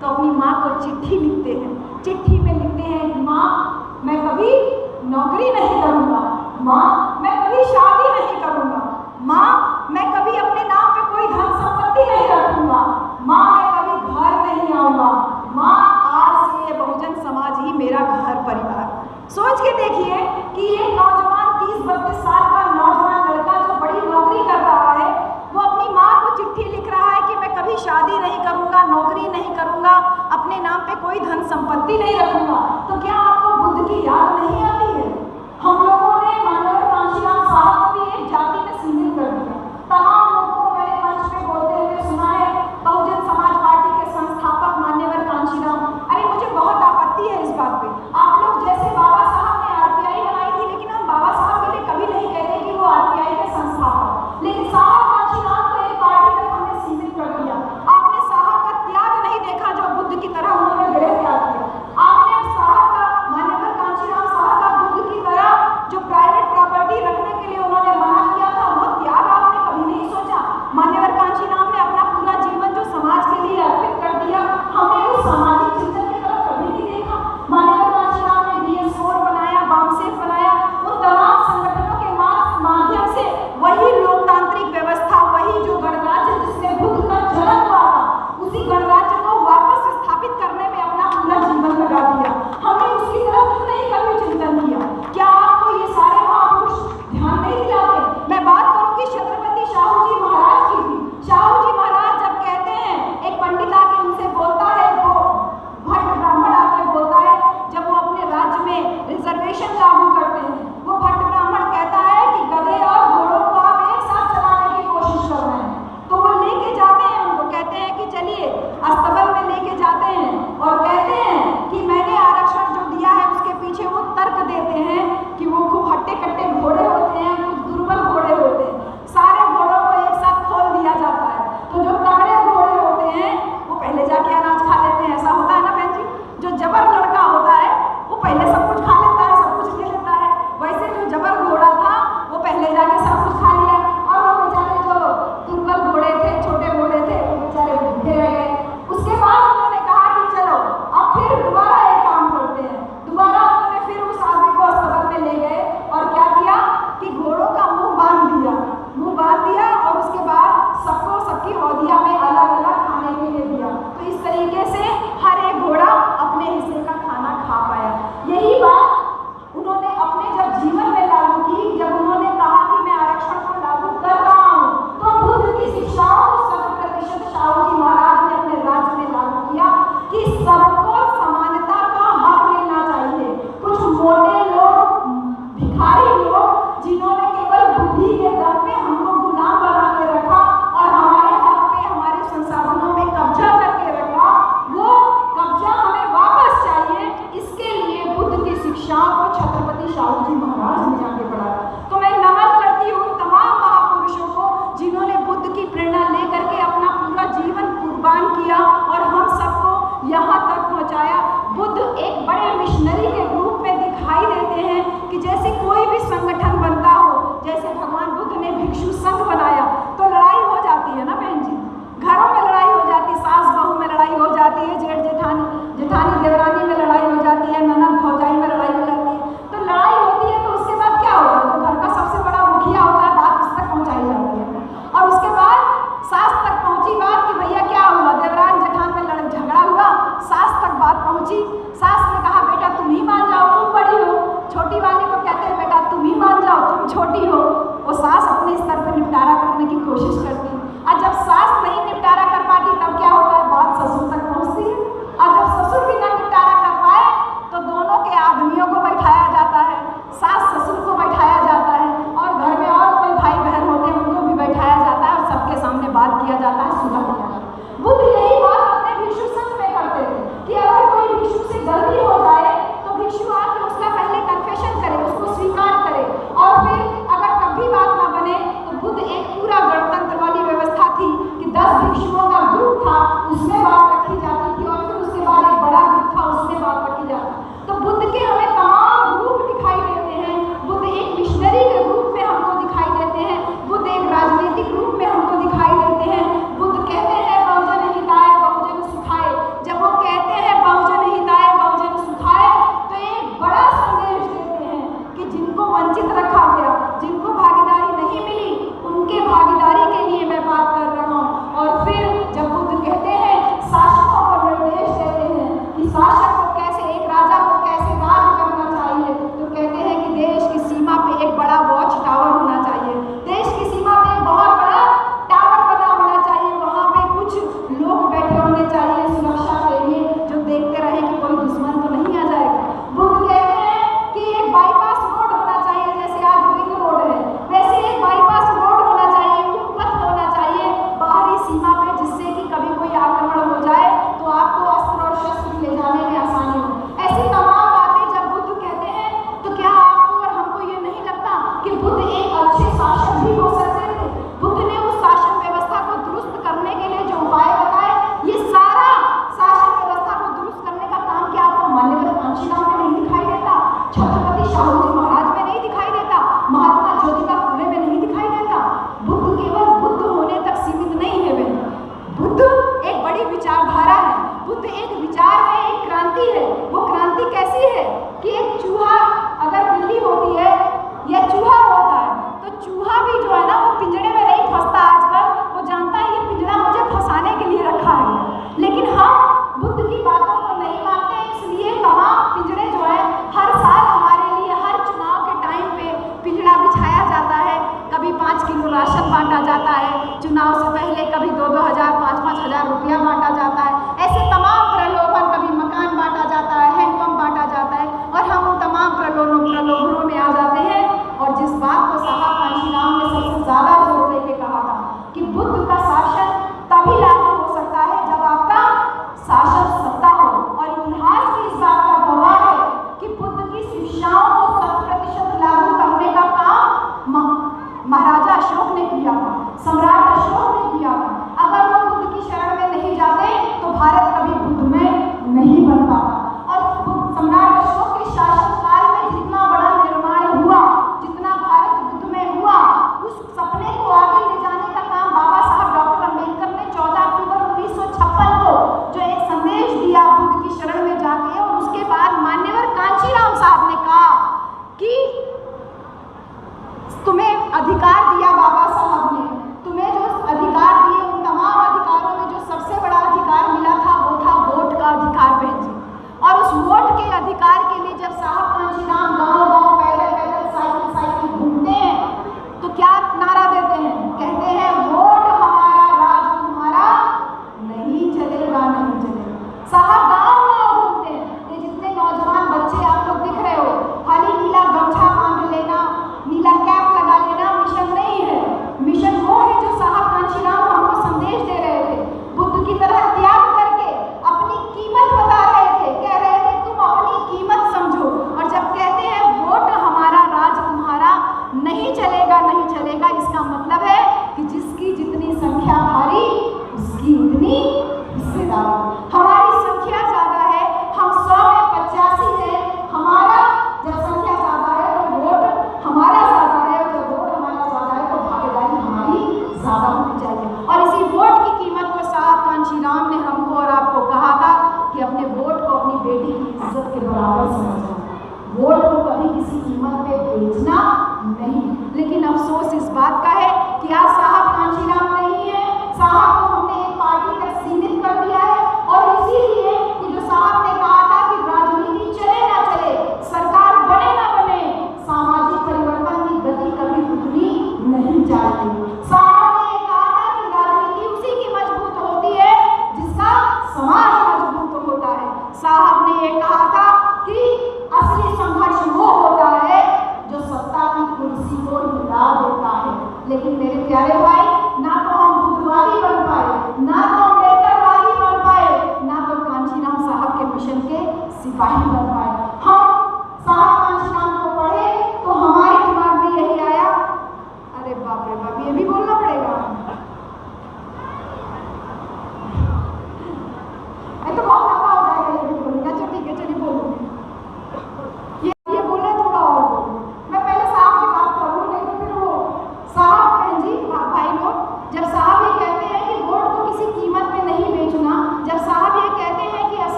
तो अपनी माँ को चिट्ठी लिखते हैं। चिट्ठी में लिखते हैं कि माँ मैं कभी नौकरी नहीं करूँगा, माँ मैं कभी शादी नहीं करूँगा, माँ मैं कभी अपने नाम पे कोई धन संपत्ति नहीं रखूँगा, माँ मैं कभी घर नहीं आऊँगा, माँ आज से ये बहुजन समाज ही मेरा घर परिवार। सोच के देखिए कि ये नौजवान 30-32 साल का नौजवान लड़का जो बड़ी नौकरी कर रहा है वो अपनी माँ को चिट्ठी लिख रहा है कि मैं कभी शादी नहीं करूँगा, नौकरी नहीं करूँगा, अपने नाम पे कोई धन संपत्ति नहीं रखूँगा। तो क्या आपको बुद्ध की याद नहीं आती है? हम लोगों ने माननीय कांशीराम साहब को भी एक जाति में सीमित कर दिया। तमाम लोगों को मैंने मंच पे बोलते हुए सुना है, बहुजन समाज पार्टी के संस्थापक मान्यवर कांशीराम। अरे मुझे बहुत आपत्ति है इस बात पे। आप लोग जैसे बाबा साहब ने आरपीआई बनाई थी, लेकिन हम बाबा साहब के लिए कभी नहीं कहते कि वो आरपीआई के संस्थापक, लेकिन साहब कांशीराम को एक पार्टी तक हमने सीमित कर दिया। आपने साहब का त्याग नहीं देखा जो बुद्ध की तरह उन्होंने गृह त्याग किया। आपने साहब का, मान्यवर कांशीराम साहब का बुद्ध की तरह जो प्राइवेट प्रॉपर्टी रखने के लिए उन्होंने मना किया था वो त्याग आपने कभी नहीं सोचा। मान्यवर कांशीराम ने अपना पूरा जीवन जो समाज के लिए अर्पित कर दिया, हमने उस सामाजिक चिंतन की तरफ कभी नहीं देखा। मान्यवर कांशीराम ने BS4 बनाया, बामसेफ बनाया, उन तमाम संगठनों के माध्यम से वही लोकतांत्रिक व्यवस्था, वही जो गणराज्य जिसमें बुद्ध का जन्म हुआ था, उसी गणराज्य को वापस स्थापित करने में अपना पूरा जीवन लगा दिया। हमने उसकी तरफ नहीं कभी चिंतन किया। क्या आपको ये सारे महापुरुष ध्यान नहीं दिलाते? मैं बात करूंगी छत्रपति शाहू जी महाराज की भी। शाहू जी महाराज जब कहते हैं, एक पंडित आके उनसे बोलता है, वो भट्ट ब्राह्मण आके बोलता है, जब वो अपने राज्य में रिजर्वेशन लागू करते हैं, वो भट्ट ब्राह्मण कहता है कि गधे और घोड़ों को आप एक साथ चलाने की कोशिश कर रहे हैं। तो वो लेके जाते हैं, उनको कहते हैं कि चलिए अस्तबल में लेके जाते हैं और कहते हैं कि मैंने आरक्षण जो दिया है उसके पीछे वो तर्क देते हैं कि वो खूब हट्टे कट्टे घोड़े होते हैं, कुछ दुर्बल घोड़े होते हैं। सारे घोड़ों को एक साथ खोल दिया जाता है, तो जो तगड़े घोड़े होते हैं वो पहले जाके अनाज खा लेते हैं। ऐसा होता है ना बहन जी? जो जबर लड़का होता है वो पहले सब कुछ खा लेता है, सब कुछ ले लेता है। वैसे जो जबर घोड़ा था वो पहले जाके सब कुछ खा लिया, और वो बेचारे जो दुर्बल घोड़े थे, छोटे घोड़े थे, वो बेचारे भूखे रह गए। उसके बाद उन्होंने कहा कि चलो अब फिर दोबारा एक काम करते हैं। दोबारा उन्होंने फिर उस आदमी को अस्तबल में ले गए और क्या किया कि घोड़ों का मुंह बांध दिया और उसके बाद सबको सबकी हौदिया में अलग अलग खाने के लिए दिया। तो इस तरीके से हर एक घोड़ा अपने हिस्से का खाना खा पाया। यही बात उन्होंने अपने जब जीवन में लागू की, जब उन्होंने कहा कि मैं आरक्षण को लागू कर रहा हूँ, तो बुद्ध की शिक्षाओं को 100% शाहू जी महाराज ने अपने राज्य में लागू किया कि सबको समानता का हक मिलना चाहिए। कुछ मोटे लोग, भिखारी लोग, जिन्होंने केवल बुद्धि के दम पे हमको गुलाम बना के रखा और हमारे हक पे, हमारे संसाधनों में कब्जा करके रखा, वो कब्जा हमें वापस चाहिए। इसके लिए बुद्ध की शिक्षाओं को छत्रपति शाहू जी महाराज छोटी वाली को कहते हैं बेटा तुम ही मान जाओ, तुम छोटी हो। वो सास अपने स्तर पर निपटारा करने की कोशिश करती है, और जब सास नहीं निपटारा कर पाती तब क्या होता है, बात ससुर तक पहुँचती है। और जब ससुर भी न निपटारा कर पाए तो दोनों के आदमियों को बैठाया जाता है, सास ससुर को बैठाया जाता है, और घर में और कोई भाई बहन होते हैं उनको भी बैठाया जाता है, और सबके सामने बात किया जाता है, सुलह किया जाता है। बुद्ध यही बात अपने भिक्षु संघ में करते थे कि अगर कोई भिक्षु से गलती हो जाए तो भिक्षु आके उसका पहले कन्फेशन करे, उसको स्वीकार करे, और फिर अगर तब भी बात ना बने तो बुद्ध एक पूरा गणतंत्र वाली व्यवस्था थी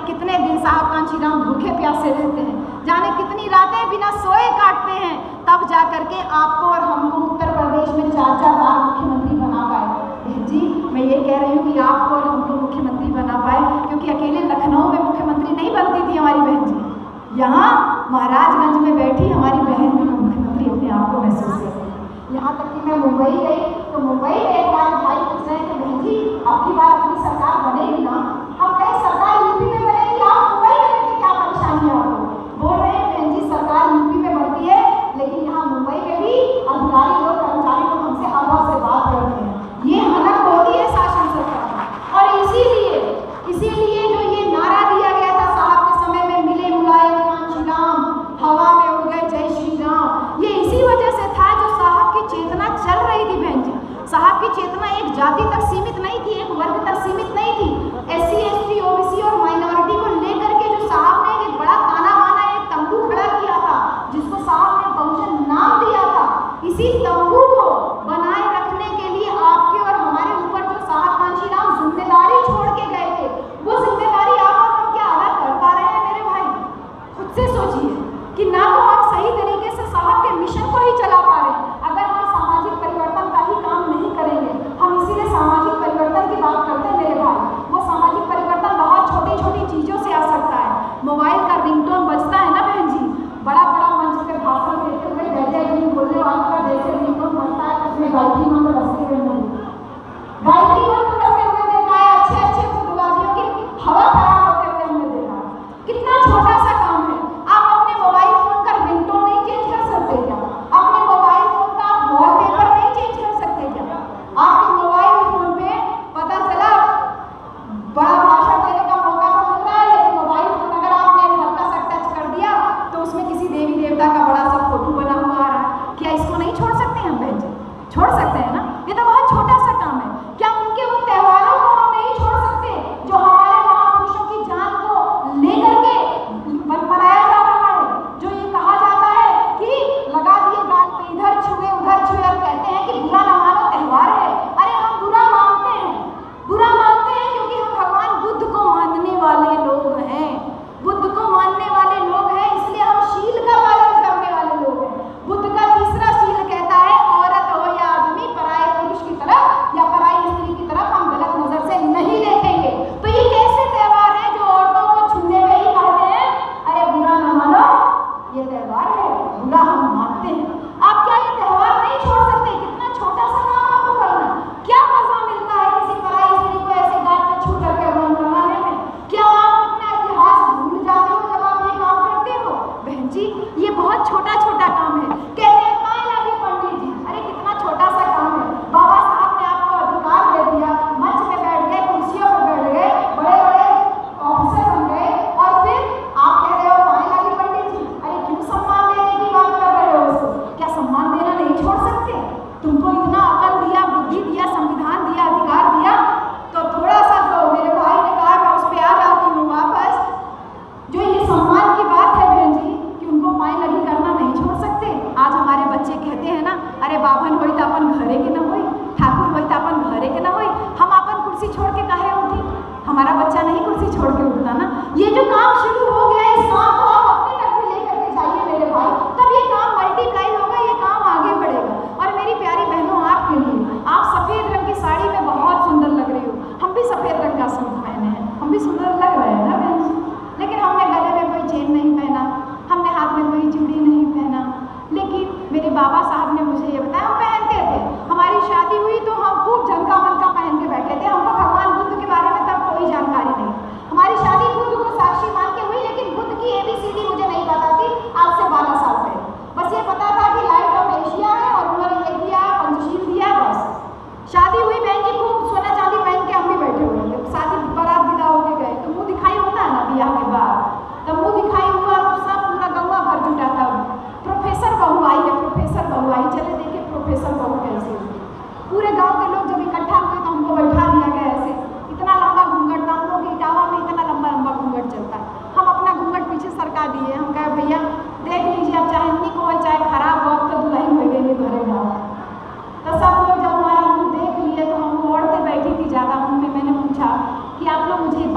कितने दिन साहब कांशीराम भूखे प्यासे रहते हैं, जाने कितनी रातें बिना सोए काटते हैं, तब जा करके आपको और हमको उत्तर प्रदेश में 4-4 बार मुख्यमंत्री बना पाए। बहन जी, मैं ये कह रही हूँ कि आपको और हमको मुख्यमंत्री बना पाए, क्योंकि अकेले लखनऊ में मुख्यमंत्री नहीं बनती थी हमारी बहन जी, यहाँ महाराजगंज में बैठी हमारी बहन भी मुख्यमंत्री अपने आप को महसूस करती है। यहाँ तक कि मैं मुंबई गई तो मुंबई में एक बार भाई पूछ रहे थे, बहन जी आपकी बार अपनी सरकार बनेगी ना? हम कहे सरकार यूपी में बनेगी, आप मुंबई में रहते क्या परेशानी है आपको? बोल रहे हैं बहन जी सरकार यूपी में बनती है, लेकिन यहाँ मुंबई में भी अधिकारी लोग कर्मचारी लोग हमसे अभाव से बात करते हैं। ये हनक होती है शासन सरकार। और इसीलिए जो ये नारा दिया गया था साहब के समय में, मिले मुलायम कांशीराम, हवा में उड़ गए जय श्री राम, ये इसी वजह से था जो साहब की चेतना चल रही थी। बहन जी, साहब की चेतना एक जाति तक सीमित नहीं थी, एक वर्ग तक सीमित नहीं थी। SC ST OBC और माइनॉरिटी को लेकर के जो साहब ने एक बड़ा ताना बाना एक तंबू खड़ा किया था, जिसको साहब ने बहुजन नाम दिया था, इसी तंबू को बनाए रखने के लिए आपके और हमारे ऊपर जो साहब कांशीराम जिम्मेदारी छोड़ के गए थे, वो जिम्मेदारी आप और हम क्या अदा कर पा रहे हैं? मेरे भाई खुद से सोचिए कि ना तो हम सही तरीके से साहब के मिशन को ही चला पा रहे हैं। अगर हम सामाजिक परिवर्तन का ही काम नहीं करेंगे, हम इसीलिए सामाजिक परिवर्तन की बात करते हैं मेरे भाई,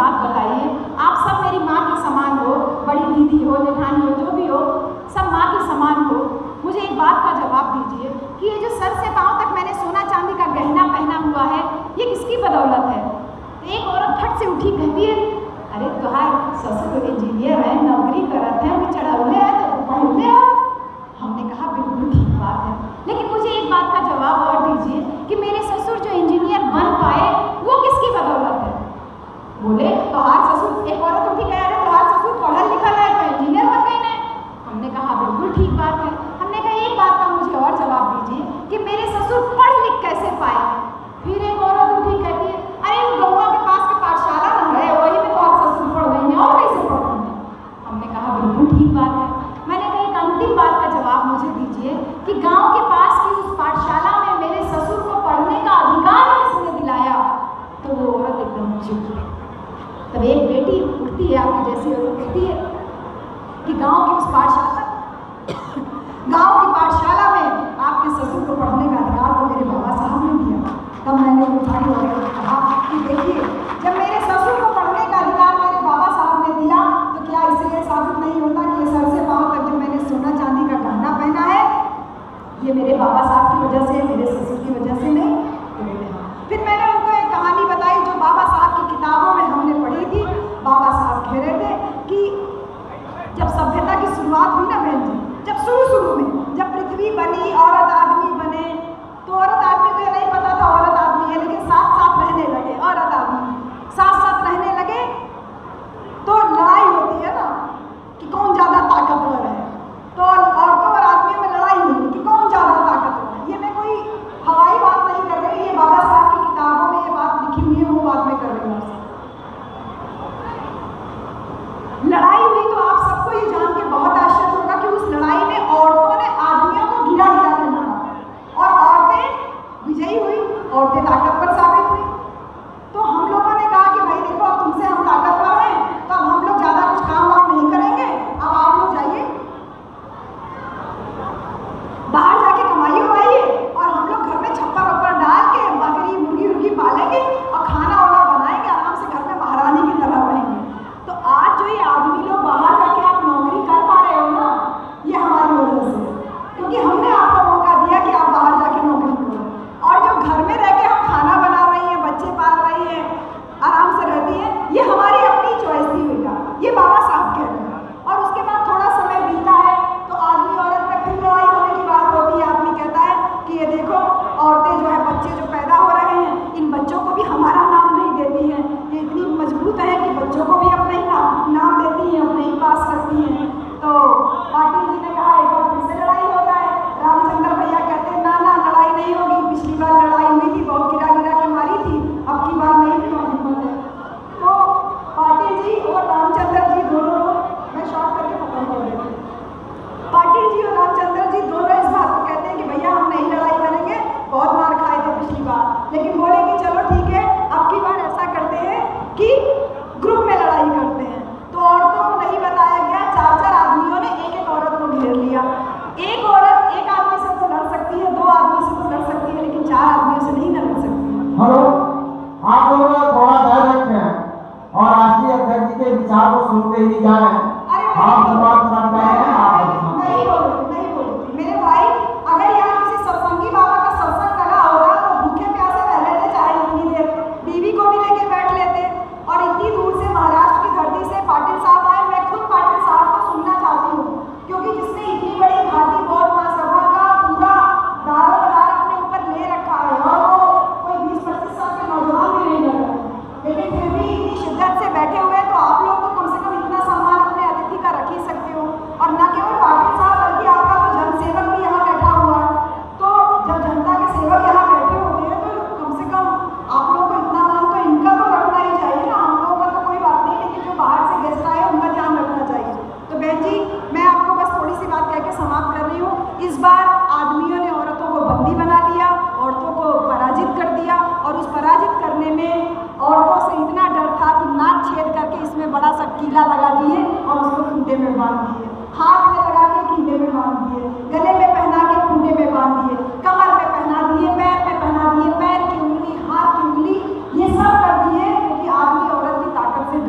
बात बताइए। आप सब मेरी माँ के समान हो, बड़ी दीदी हो, जेठानी हो, जो भी हो, सब माँ के समान हो। मुझे एक बात का जवाब दीजिए कि ये जो सर से पाँव तक मैंने सोना चांदी का गहना पहना हुआ है, ये किसकी बदौलत है? तो एक औरत फट से उठी कहती है, अरे तुहार ससुर तो इंजीनियर है, नौकरी करत है, वो चढ़ौले है तो पहले है। हमने कहा बिल्कुल ठीक बात है, लेकिन मुझे एक बात का जवाब और दीजिए कि मेरे ससुर जो इंजीनियर बन पाए वो किसकी बदौलत है? बोले तुहार ससुर, एक औरत उठी कह रहे तुहार ससुर पढ़ल लिखल है तो इंजीनियर बन गए ने। हमने कहा बिल्कुल ठीक बात है। हमने कहा एक बात का मुझे और जवाब दीजिए कि मेरे ससुर पढ़ लिख कैसे पाए? फिर एक औरत उठी कहती है, अरे वो गौवा के पास के पाठशाला न है, वही में तो आप ससुर पढ़ गई हैं, और कैसे पढ़ गई हैं? हमने कहा बिल्कुल ठीक बात है। मैंने कहा एक अंतिम बात का जवाब मुझे दीजिए कि गांव के पास की उस पाठशाला में मेरे ससुर को पढ़ने का अधिकार किसने दिलाया? तो वो औरत एकदम चुप है। तब एक बेटी उठती है आपकी जैसी और कहती है कि गांव की उस पाठशाला गांव की पाठशाला में आपके ससुर को पढ़ने का अधिकार तो मेरे बाबा साहब ने दिया। तब मैंने उठाई और कहा कि देखिए, जब मेरे ससुर को पढ़ने का अधिकार मेरे बाबा साहब ने दिया तो क्या इसलिए साबित नहीं होता कि ये सर से पाँव तक जो मैंने सोना चांदी का गहना पहना है ये मेरे बाबा साहब की वजह से, मेरे ससुर की वजह से नहीं? फिर मैंने उनको एक कहानी बताई जो बाबा साहब की किताबों में हमने पढ़ी थी। बाबा साहब कह रहे थे कि जब सभ्यता की शुरुआत हुई ना बहन जी, जब शुरू में जब पृथ्वी बनी, औरत आदमी बने, तो औरत आदमी को ये नहीं पता था औरत आदमी है, लेकिन साथ साथ रहने लगे। औरत आदमी साथ साथ रहने लगे तो लड़ाई होती है ना कि कौन ज़्यादा ताकतवर है। तो औरतों और आदमियों में लड़ाई हुई कि कौन ज़्यादा ताकतवर है। ये मैं कोई हवाई बात नहीं कर रही, ये बाबा साहब की किताबों में ये बात लिखी हुई है, वो बात मैं कर रही हूँ। लड़ाई हुई तो आप सबको ये जान के बहुत आश्चर्य होगा कि उस लड़ाई में औरतों ने आदमियों को गिरा गिरा के मारा और औरतें विजयी हुई, औरतें ताकतवर साबित हुई। तो हम लोगों ने कहा कि भाई देखो, अब तुमसे हम ताकतवर हैं तो अब हम लोग ज़्यादा कुछ काम वाम नहीं करेंगे, अब आप लोग जाइए बाहर जाके कमाइए उमाइए और हम लोग घर में छप्पर वप्पर डाल के बकरी मुर्गी उर्गी पालेंगे और खाना वाना बनाएंगे, आराम से घर में महारानी की तरह रहेंगे। तो आज जो ये आदमी लोग बाहर जाके आप नौकरी कर पा रहे हो ना, ये हमारी वजह से, क्योंकि हमने आपको मौका दिया कि आप बाहर जाके नौकरी करो। और जो घर में रह के हम खाना बना रही हैं, बच्चे पाल रही हैं, आराम से रहती हैं, ये हमारी अपनी चॉइस थी बेटा, ये बाबा साहब कह रहे हैं। और उसके बाद थोड़ा समय बीता है तो आदमी औरत में फिर लड़ाई होने की बात होती है। आदमी कहता है कि ये देखो, औरतें जो है, बच्चे जो पैदा हो रहे हैं, इन बच्चों को भी हमारा नाम नहीं देती हैं, ये इतनी मजबूत है कि बच्चों को भी अपने ही नाम देती हैं, अपने ही पास करती हैं। तो पाटिल जी ने कहा एक बार फिर से लड़ाई हो जाए। रामचंद्र भैया कहते हैं ना ना, लड़ाई नहीं होगी, पिछली बार लड़ाई हुई थी, बहुत गिरा गिरा के मारी थी, अब की बार नहीं भी हिम्मत है। तो पाटिल जी और रामचंद्र जी दोनों, मैं शॉर्ट करके खत्म कर देती हूँ, पाटिल जी और रामचंद्र जी दोनों इस बात को कहते हैं कि भैया हम नहीं लड़ाई करेंगे, बहुत मार खाए थे पिछली बार, लेकिन बोले कि चलो ठीक है, अब की बार ऐसा करते हैं कि ग्रुप में लड़ाई करते हैं। तो औरतों को नहीं बताया गया, 4-4 आदमियों ने एक औरत को घेर लिया। एक औरत एक आदमी से तो लड़ सकती है, 2 आदमी से तो लड़ सकती है, लेकिन 4 आदमियों से नहीं लड़ सकती। हेलो, आप लोग थोड़ा धैर्य रखें और राष्ट्रीय अध्यक्ष जी के विचार को सुनते ही जाएं। आप बात कर रहे हैं, नहीं बोलती मेरे भाई। अगर यहाँ किसी सत्संगी बाबा का सत्संग लगा होगा तो भूखे प्यासे रह लेते, चाहे इतनी देर, बीवी को भी लेके बैठ लेते। और इतनी दूर से महाराष्ट्र की धरती से पाटिल साहब आए। मैं खुद पाटिल साहब को सुनना चाहती हूँ, क्योंकि जिसने इतनी बड़ी घाटी बौद्ध महासभा का पूरा दारोमदार अपने ऊपर ले रखा है, और वो कोई 20-25 साल के नौजवान भी नहीं लग रहे, लेकिन फिर भी इतनी शिद्दत से बैठे हुए, तो आप लोग तो कम से कम इतना सम्मान अपने अतिथि का रख ही सकते हो। और न केवल पाटिल साहब, बल्कि आपका तो जनसेवक भी यहाँ बैठा हुआ है। तो जब जनता के सेवक यहाँ बैठे होते हैं तो कम से कम आप लोगों को इतना मान तो इनका तो रखना ही चाहिए ना। हम लोगों का तो कोई बात नहीं, लेकिन जो बाहर से गेस्ट आए उनका ध्यान रखना चाहिए। तो बहन जी, मैं आपको बस थोड़ी सी बात कह के समाप्त कर रही हूँ। इस बार आदमियों ने औरतों को बंदी बना लिया, औरतों को पराजित कर दिया, और उस पराजित करने में औरतों से इतना डर था कि नाक छेद करके इसमें बड़ा सा कीला लगा दिए और उसको खूंटे में बांध दिए, हाथ में लगा के कीले में बांध दिए, गले में पहना के खूंटे में बांध दिए, कमर में पहना दिए, पैर में पहना दिए, पैर की उंगली, हाथ की उंगली, ये सब कर दिए, क्योंकि आदमी औरत की ताकत से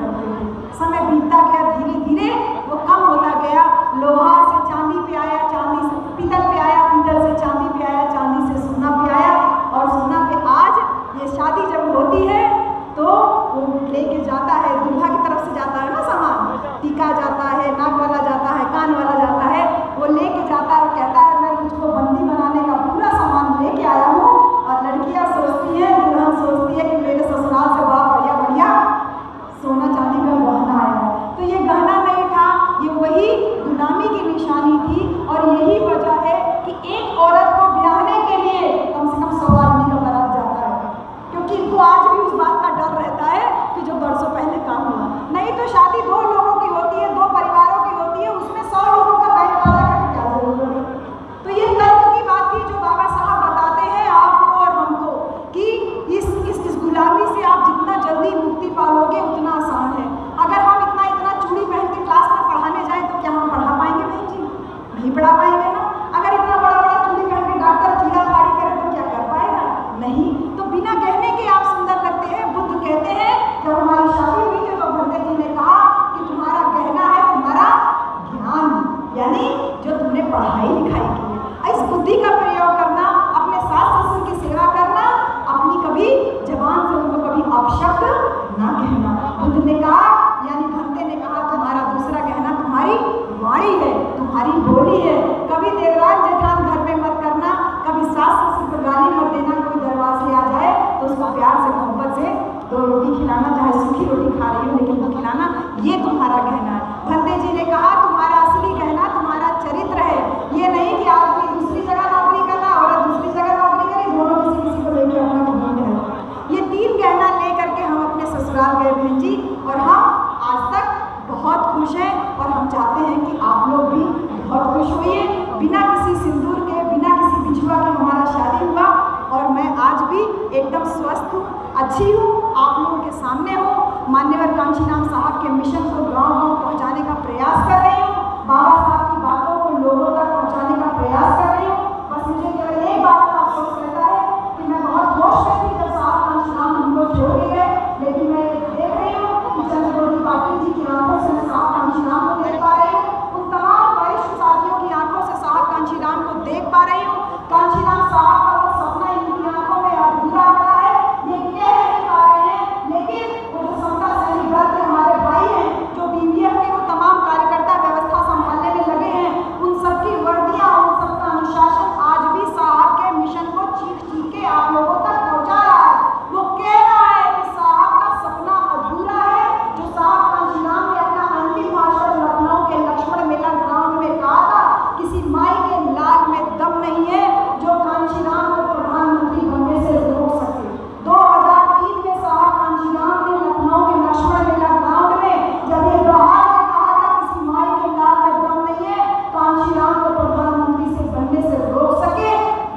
खुश हैं और हम चाहते हैं कि आप लोग भी बहुत खुश होइए। बिना किसी सिंदूर के, बिना किसी बिछुआ के हमारा शादी हुआ और मैं आज भी एकदम स्वस्थ हूँ, अच्छी हूँ, आप लोगों के सामने हूँ। मान्यवर कांशीराम साहब के मिशन को गाँव-गाँव पहुँचाने का प्रयास कर रही हूँ, बाबा साहब की बातों को लोगों तक पहुँचाने का प्रयास कर रही हूँ। बस मुझे केवल एक बात का अफसोस रहता है कि मैं बहुत होश में थी जब साहब कांशीराम हमको छोड़ के गए, लेकिन मैं देख रही हूँ कि चंद्रमौली पाटिल जी की आंखों से मैं साहब कांशीराम को देख पा रही हूँ, उन तमाम वरिष्ठ साथियों की आंखों से साहब कांशीराम को देख पा रही हूँ। कांशीराम साहब का वो सपना इनकी आंखों में अधूरा पड़ा है, ये कह नहीं पा रहे हैं, लेकिन वो जो समता सैनिक दल के हमारे भाई हैं, जो BVF के वो तमाम कार्यकर्ता व्यवस्था संभालने में लगे हैं, उन सबकी वर्दियाँ, उन सबका अनुशासन आज भी साहब के मिशन को चीख के आप लोगों तक पहुँचा रहा है। वो कह रहा है कि साहब का सपना अधूरा है, जो साहब कांशीराम ने अपना अंतिम भाषण लखनऊ के लक्ष्मण मेला ग्राउंड में कहा था, किसी माई के लाल में दम नहीं है जो कांशीराम को प्रधानमंत्री बनने से रोक सके। 2003 में साहब कांशीराम ने लखनऊ के लक्ष्मण मेला ग्राउंड में जब ये बहार ने कहा था किसी माई के लाल में दम नहीं है कांशीराम को प्रधानमंत्री से बनने से रोक सके,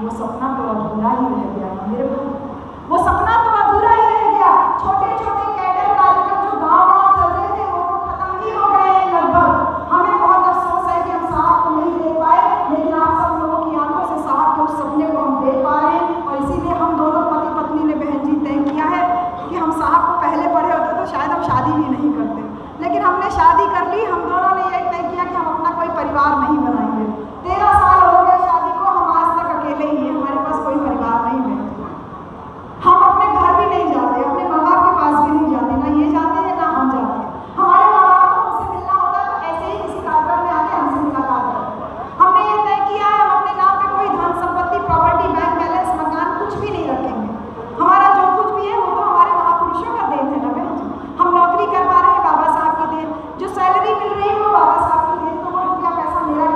वो सपना तो अधूरा ही रह गया मेरे भाई, वो सपना तो अधूरा ही रह गया। छोटे छोटे कैडर कार्यक्रम जो गाँव-गाँव चल रहे थे वो तो खत्म ही हो गए हैं लगभग। हमें बहुत अफसोस है कि हम साहब को नहीं देख पाए, लेकिन आप सब लोगों की आंखों से साहब के उस सपने को हम देख पा रहे हैं और इसीलिए हम दोनों पति पत्नी ने बहन जी तय किया है कि हम साहब को पहले पढ़े होते तो शायद हम शादी भी नहीं करते, लेकिन हमने शादी कर ली। हम दोनों ने यही तय किया कि हम अपना कोई परिवार नहीं बनाएंगे। 13 साल हो गए शादी को, हम आज तक अकेले ही हैं, हमारे पास कोई परिवार नहीं है। हम अपने घर भी नहीं जाते, अपने माँ बाप के पास भी नहीं जाते, ना ये जाते हैं ना हम जाते हैं। हमारे माँ बाप को हमसे मिलना होता है तो ऐसे ही किसी कार्यक्रम में आके हमसे मुलाकात करते हैं। हमने ये तय किया है हम अपने नाम पे कोई धन संपत्ति, प्रॉपर्टी, बैंक बैलेंस, मकान कुछ भी नहीं रखेंगे। हमारा जो कुछ भी है वो तो हमारे महापुरुषों का देन है ना बहन जी। हम नौकरी कर पा रहे हैं, बाबा साहब की देन, जो सैलरी मिल रही है वो बाबा साहब की देन, तो वो रुपया पैसा मेरा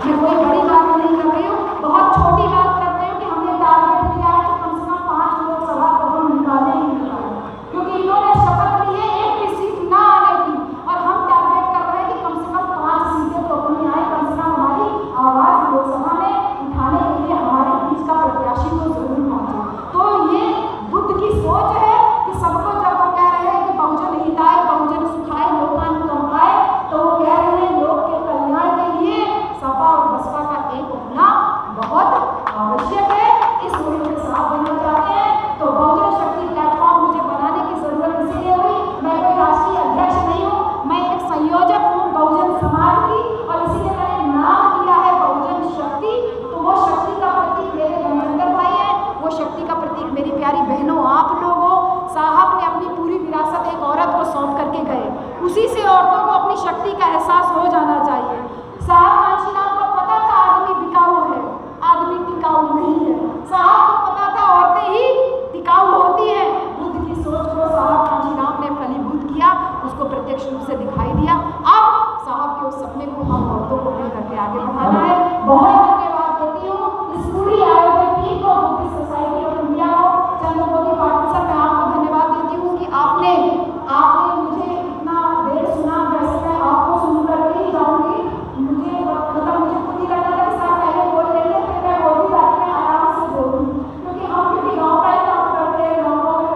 मैं कोई बड़ी बात नहीं कर रही हूँ, बहुत छोटी बात कर रही हूँ कि हमने टारगेट दिया है कि कम से कम 5 लोकसभा को हम निकाले ही निकाले, क्योंकि इन्होंने शपथ ली है एक भी सीट ना आने की, और हम टारगेट कर रहे हैं कि कम से कम 5 सीटें तो अपनी आए, कम से कम हमारी आवाज़ लोकसभा में उठाने के लिए हमारे बीच का प्रत्याशी तो जरूर पहुँचे। तो ये बुद्ध की सोच है कि सबको जब वो कह रहे हैं कि बहुजन हिताय बहुजन सुखाय लोकानुकंपाय, तो वो कह रहे हैं लोक के कल्याण के लिए सपा और बसपा का एक होना बहुत आवश्यक है। इस मुहिम के साथ देना चाहते हैं तो बहुजन शक्ति प्लेटफॉर्म मुझे बनाने की जरूरत इसीलिए हुई। मैं कोई राष्ट्रीय अध्यक्ष नहीं हूँ, मैं एक संयोजक हूँ बहुजन समाज की, और इसीलिए मैंने नाम दिया है बहुजन शक्ति। तो वो शक्ति का प्रतीक मेरे धर्मेंद्र भाई है, वो शक्ति का प्रतीक मेरी प्यारी बहनों आप लोग हो। साहब ने अपनी पूरी विरासत एक औरत को सौंप करके गए, उसी से औरतों को अपनी शक्ति का एहसास हो जाना चाहिए। साहब कांशीराम को पता था आदमी बिकाऊ है, आदमी टिकाऊ नहीं है। साहब को पता था औरतें ही टिकाऊ होती हैं। बुद्ध की सोच को साहब कांशीराम ने फलीभूत किया, उसको प्रत्यक्ष रूप से दिखाई दिया। अब साहब के उस सपने को हम औरतों को मिल करके आगे बढ़ाना है। बहुत धन्यवाद देती हूँ इस पूरी आयोजक टीम को, बुद्धिस्ट सोसाइटी ऑफ इंडिया को, चंद्रमोदी पाटिल सर, मैं आपको धन्यवाद देती हूँ कि आपने मुझे इतना देर सुना। वैसे मैं आपको सुन करके ही जाऊँगी, मुझे खुद ही लगता था कि सर पहले बोल लेंगे, फिर मैं बोलती जाती मैं आराम से बोलूँगी, क्योंकि गाँव का ही काम करते हैं, गाँव में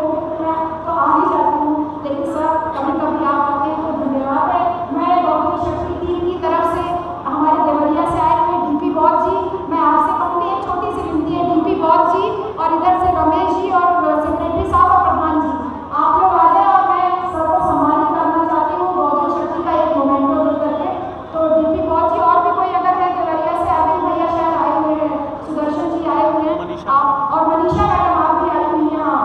तो आ ही जाती हूँ। लेकिन सर कभी कभी आप आते हैं तो धन्यवाद है। मैं बहुजन शक्ति टीम की तरफ से हमारे देवरिया से आए हुए डीपी बौद्ध जी, मैं आपसे कहूँगी एक छोटी सी विनती है, डीपी बौद्ध जी और इधर से रमेश जी और सेक्रेटरी साहब और प्रधान जी, आप लोग आ जाए और मैं सर को सम्मानित करना चाहती हूँ बहुजन शक्ति का एक मोमेंटो दे करके। तो डीपी बौद्ध जी और भी कोई अगर है देवरिया से, अभी भैया शायद आए हुए हैं, सुदर्शन जी आए हुए हैं, आप और मनीषा मैडम आप भी आई हुई हैं,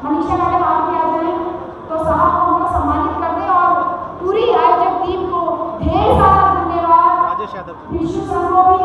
मनीषा मैडम आप भी आ जाए तो साहब को हम लोग सम्मानित कर दें। और पूरी आयोजक टीम को ढेर सारा धन्यवाद, विश्व संघ को भी